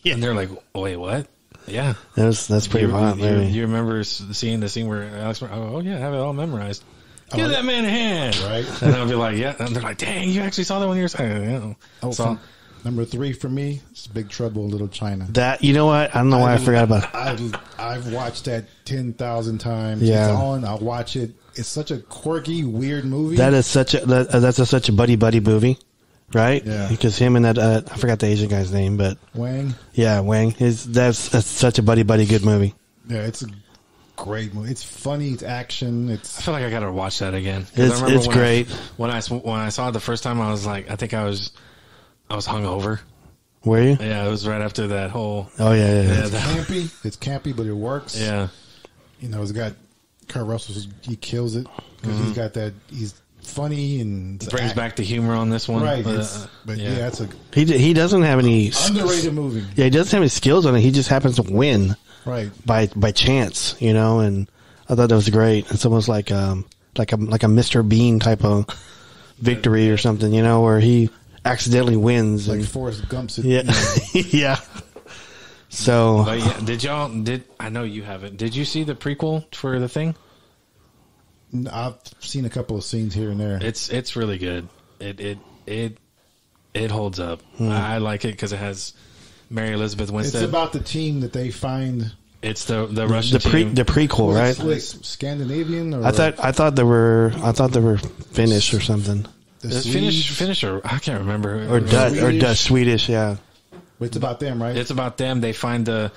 And they're like, wait, what? Yeah. That's pretty violent. You remember seeing the scene where Alex, oh yeah, I have it all memorized. Give that man a hand. Right. And I'll be like, yeah. And they're like, dang, you actually saw that when you were saying, Number 3 for me is Big Trouble in Little China. That, you know what? I don't know why I forgot about it. I've watched that 10,000 times. Yeah. It's on. I'll watch it. It's such a quirky, weird movie. That's such a buddy movie, right? Yeah. Because him and that I forgot the Asian guy's name, but Wang. Yeah, Wang. That's such a buddy good movie. Yeah, it's a great movie. It's funny. It's action. I feel like I gotta watch that again. It's great. When I saw it the first time, I was like, I think I was hungover. Were you? Yeah, it was right after that whole. Oh yeah. It's campy, but it works. Yeah. You know, it's got Kurt Russell. He kills it because he's got that. He's funny and brings back the humor on this one. Right. But that's a he doesn't have any underrated movie. Yeah, he doesn't have any skills on it. He just happens to win. Right. By chance, you know, and I thought that was great. It's almost like a Mr. Bean type of victory or something, you know, where he accidentally wins. Like Forrest Gump's. Yeah. Yeah. So. But yeah, I know you haven't. Did you see the prequel for The Thing? I've seen a couple of scenes here and there. It's really good. It holds up. I like it because it has Mary Elizabeth Winstead. It's about the team that they find. It's the Russian team. The prequel, right? Like Scandinavian. Or I thought they were Finnish or something. Finnish or I can't remember. Or Dutch, Swedish, yeah. It's about them, right? It's about them. They find the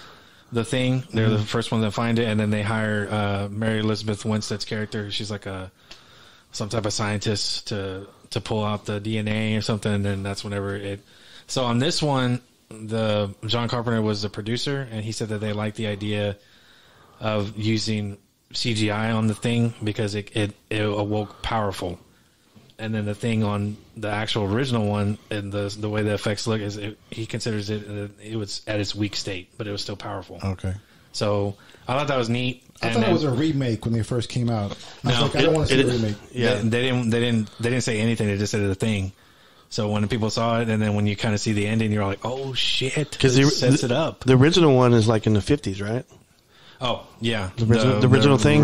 thing. They're the first ones that find it, and then they hire Mary Elizabeth Winstead's character. She's like some type of scientist to pull out the DNA or something, and then that's whenever it. So on this one, the John Carpenter was the producer, and he said that they liked the idea of using CGI on the thing because it awoke powerful. And then the thing on the actual original one and the way the effects look is he considers it was at its weak state, but it was still powerful. Okay. So I thought that was neat. I thought it was a remake when they first came out. I was No, like, I don't want to see a remake. Yeah, they didn't say anything. They just said the thing. So when people saw it, and then when you kind of see the ending, you're like, oh shit, because it sets it up. The original one is like in the 50s, right? Oh yeah, the original thing.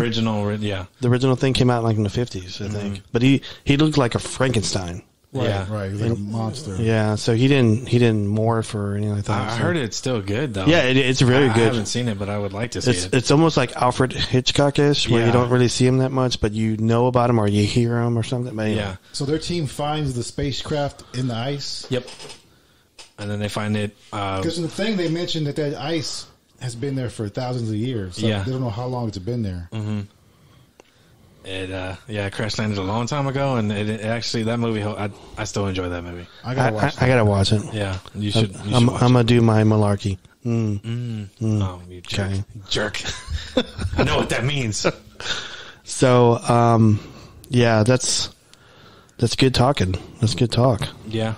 Yeah, the original thing came out like in the 50s, I think. But he looked like a Frankenstein. Right, yeah, right. He was like a monster. Yeah, so he didn't morph or anything like that. I heard it's still good though. Yeah, it's very good. I haven't seen it, but I would like to see it. It's almost like Alfred Hitchcock-ish, where you don't really see him that much, but you know about him or you hear him or something. But anyway. Yeah. So their team finds the spacecraft in the ice. Yep. And then they find it. Because in the thing they mentioned that ice has been there for thousands of years. So they don't know how long it's been there. Mm-hmm. It crash landed a long time ago, and it actually that movie I still enjoy that movie. I gotta watch it. Yeah, you should. I'm gonna do my malarkey. Oh, you jerk! Okay. Jerk. I know what that means. So, yeah, that's good talking. That's good talk. Yeah.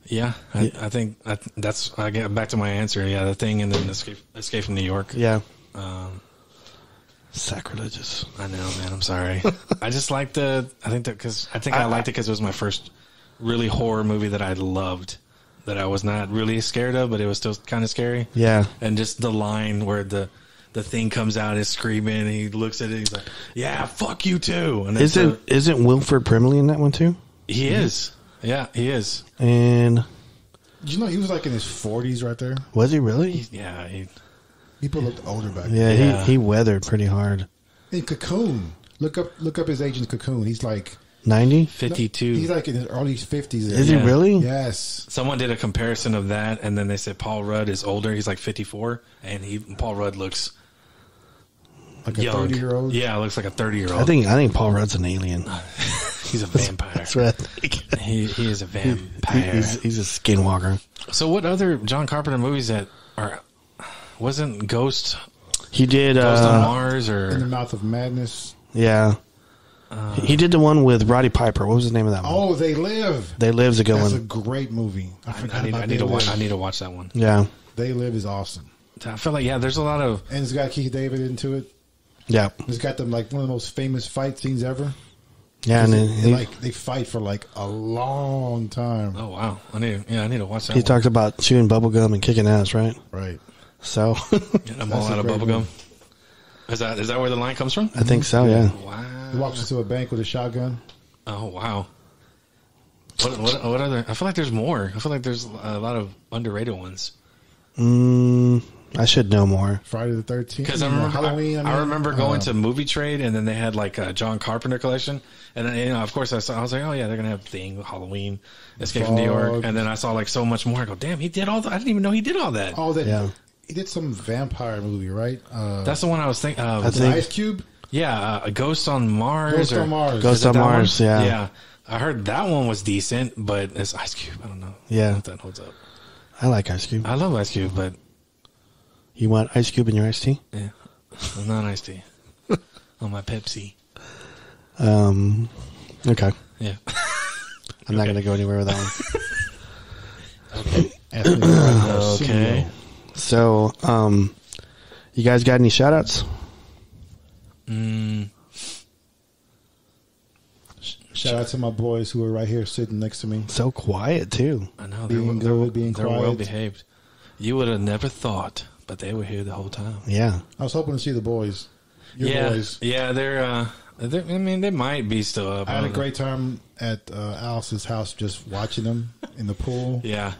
Yeah, I think that's. I get back to my answer. Yeah, the thing, and then Escape from New York. Yeah. Sacrilegious. I know, man. I'm sorry. I just liked I liked it because it was my first really horror movie that I loved. That I was not really scared of, but it was still kind of scary. Yeah. And just the line where the thing comes out, is screaming, and he looks at it, he's like, "Yeah, fuck you too." And isn't Wilford Brimley in that one too? He is. Yeah, he is. And you know, he was like in his 40s right there. Was he really? Yeah. People looked older back then. Yeah, he weathered pretty hard. In Cocoon, look up his age in Cocoon. He's like 90, 52. He's like in his early 50s. Is he really? Yes. Someone did a comparison of that, and then they said Paul Rudd is older. He's like 54, and Paul Rudd looks like a young. 30-year-old. Yeah, looks like a 30-year-old. I think Paul Rudd's an alien. He's a vampire. That's what I think. He is a vampire. He's a skinwalker. So, what other John Carpenter movies that wasn't Ghost? He did Ghost on Mars or In the Mouth of Madness. Yeah. He did the one with Roddy Piper. What was the name of that one? Oh, They Live. They Live's a good That's one. a great movie. I need to watch that one. Yeah. They Live is awesome. I feel like there's a lot of and it's got Keith David into it. Yeah. It's got them like one of the most famous fight scenes ever. Yeah, and they fight for like a long time. Oh wow! I need to watch that. He talks about chewing bubblegum and kicking ass, right? Right. So I'm all out of bubblegum. Is that where the line comes from? I think so. Yeah. Wow. He walks into a bank with a shotgun. Oh wow. What other? I feel like there's more. I feel like there's a lot of underrated ones. I should know more. Friday the 13th. Because I remember Halloween. I remember going to Movie Trade, and then they had like a John Carpenter collection, and then of course I was like, oh yeah, they're gonna have Thing, Halloween, Escape from New York, and then I saw like so much more. I go, damn, he did all that. I didn't even know he did all that. Oh, Yeah. He did some vampire movie, right? That's the one I was thinking. Ice Cube. Yeah, a Ghost on Mars. Ghost on Mars. Ghost on Mars. Yeah. Yeah. I heard that one was decent, but it's Ice Cube. I don't know. Yeah. I don't know if that holds up. I like Ice Cube. I love Ice Cube, but You want Ice Cube in your iced tea? yeah, it's not iced tea. On my Pepsi. Okay. Yeah. I'm not going to go anywhere with that one. Okay. So, you guys got any shout outs? Shout out to my boys who are right here sitting next to me. So quiet, too. I know. Being They're well quiet. behaved. You would have never thought, but they were here the whole time. Yeah. I was hoping to see the boys. Your boys. Yeah, they're, I mean, they might be still up. I had a great time at Alice's house just watching them in the pool, Yeah.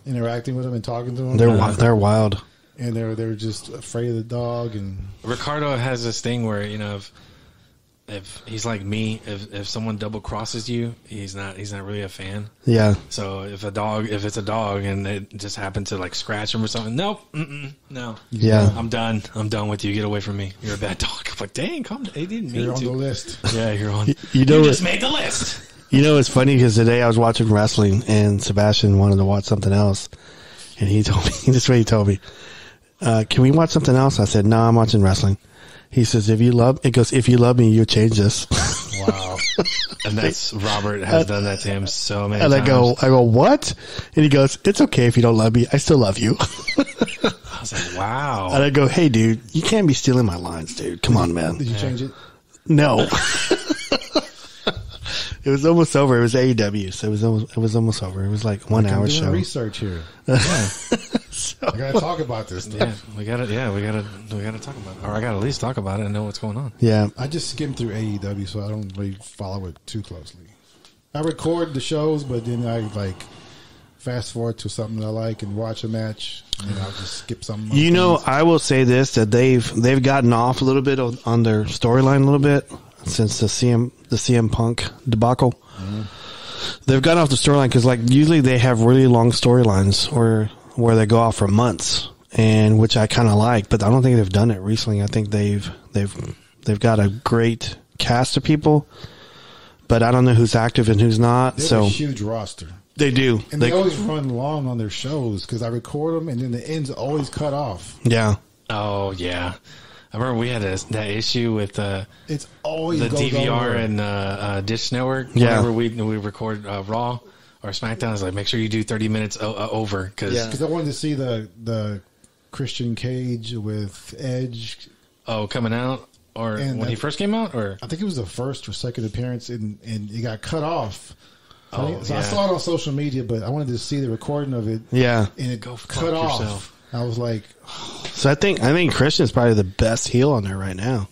interacting with them and talking to them. They're wild. And they're just afraid of the dog. And Ricardo has this thing where, if he's like me, if someone double crosses you, he's not really a fan. Yeah. So if it's a dog and it just happened to like scratch him or something, nope, no. Yeah. I'm done with you. Get away from me. You're a bad dog. I'm like, dang, calm down. He didn't mean you're on to. the list. Yeah, you're on. You You know just what? made the list. You know, it's funny because today I was watching wrestling and Sebastian wanted to watch something else. And he told me, this is what he told me. Can we watch something else? I said, no, I'm watching wrestling. He says, if you love me, you'll change this. Wow. And that's, Robert has done that to him so many and times. I go, what? And he goes, it's okay if you don't love me. I still love you. I was like, wow. And I go, hey, dude, you can't be stealing my lines, dude. Come on, man. Did you change it? No. It was almost over. It was AEW, so it was almost over. It was like 1 hour show. I'm doing research here. So, I gotta talk about this stuff. We gotta talk about it. Or I gotta at least talk about it and know what's going on. yeah. I just skim through AEW, so I don't really follow it too closely. I record the shows, but then I like fast forward to something that I like and watch a match, and I'll just skip something. You know, I will say this, that they've gotten off a little bit on their storyline a little bit since the CM Punk debacle. Mm-hmm. They've gotten off the storyline because like usually they have really long storylines where they go off for months, and which I kind of like, but I don't think they've done it recently. I think they've got a great cast of people, but I don't know who's active and who's not. They have so a huge roster. They do. And they always run long on their shows because I record them and then the ends always cut off. Yeah. Oh, yeah. I remember we had that issue with it's always the goes DVR over. And Dish Network. Yeah. Whenever we record Raw or SmackDown, it's like, make sure you do 30 minutes over. Because I wanted to see the Christian Cage with Edge. Oh, coming out? Or And when he first came out? Or I think it was the first or second appearance, and it got cut off. So I yeah. saw it on social media, but I wanted to see the recording of it. Yeah. And it Go fuck cut off. yourself. I was like, So I think Christian's probably the best heel on there right now.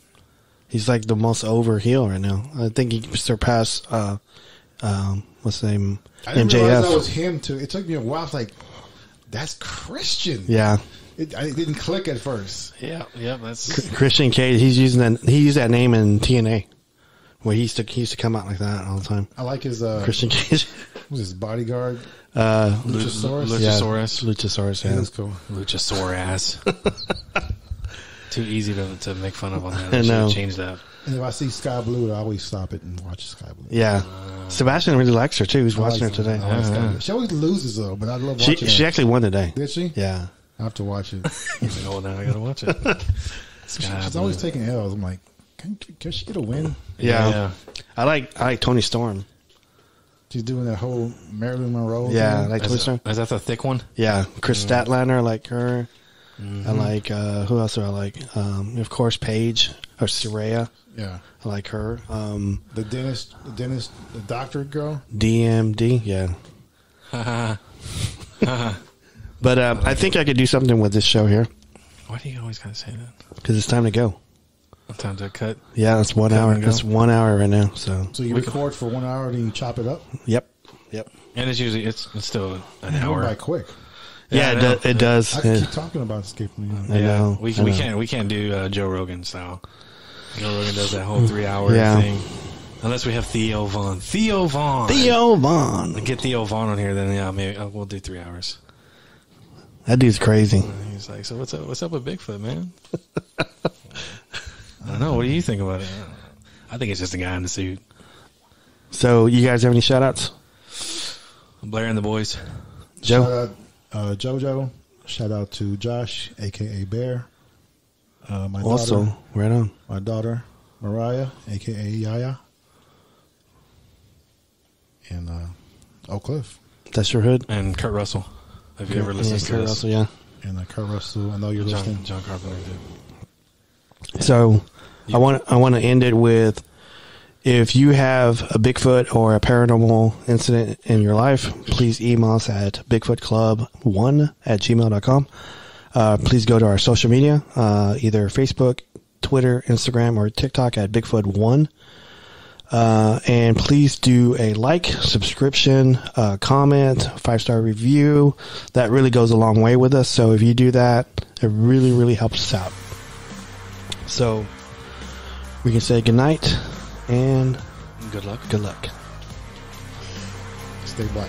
He's like the most over heel right now. I think he surpassed what's the name? I didn't realize that MJF. was him too. It took me a while. I was like, that's Christian. Yeah. It didn't click at first. yeah, that's Christian Cage, he used that name in TNA. Where he used to come out like that all the time. I like his Christian Cage. what was his bodyguard? Luchasaurus. Luchasaurus. Luchasaurus, Yeah, yeah. that's cool. Luchasaur ass. Too easy to make fun of on that. I They know. should change that. And if I see Sky Blue, I always stop it and watch Sky Blue. Yeah. Sebastian really likes her too. He's I watching like her today. I like Sky Blue. She always loses though, but I love watching She her. actually won today. Did she? Yeah. I have to watch it. He's like, oh, now I gotta watch it. She's always taking L's. I'm like, can she get a win? Yeah. I like Tony Storm. She's doing that whole Marilyn Monroe. Yeah, I thing. like Tony Storm. Is that the thick one? Yeah, Chris Statlander, I like her. I like who else do I like? Of course, Paige or Saraya. Yeah. I like her. The dentist, the doctor girl. DMD, yeah. But I think I could do something with this show here Why do you always gotta say that? because it's time to go. Time to cut. Yeah, it's 1 Cut hour. and go. It's 1 hour right now. So So you record for 1 hour, then you chop it up. yep. And it's usually it's still an It went hour. by quick. Yeah, I know. it does. I keep talking about Escape from New York. I know. We I know. can't do Joe Rogan style. Joe Rogan does that whole 3 hour Yeah. thing. Unless we have Theo Vaughn. Theo Vaughn. Get Theo Vaughn on here, then yeah, maybe we'll do 3 hours. That dude's crazy. And he's like, so what's up with Bigfoot, man? I don't know. What do you think about it? I think it's just a guy in the suit. So, you guys have any shout outs? Blair and the boys. Joe? Shout out JoJo. Shout out to Josh, a.k.a. Bear. My Also, daughter, right on. my daughter, Mariah, a.k.a. Yaya. And Oak Cliff. That's your hood? And Kurt Russell. Have you ever listened to Kurt this? Russell, yeah. And Kurt Russell. I know you're listening. John Carpenter did. So, I want to end it with, if you have a Bigfoot or a paranormal incident in your life, please email us at bigfootclub1@gmail.com. Please go to our social media, either Facebook, Twitter, Instagram, or TikTok at Bigfoot1. And please do a like, subscription, comment, 5-star review. That really goes a long way with us. So if you do that, it really, really helps us out. So we can say goodnight and Good luck. good luck. Stay black.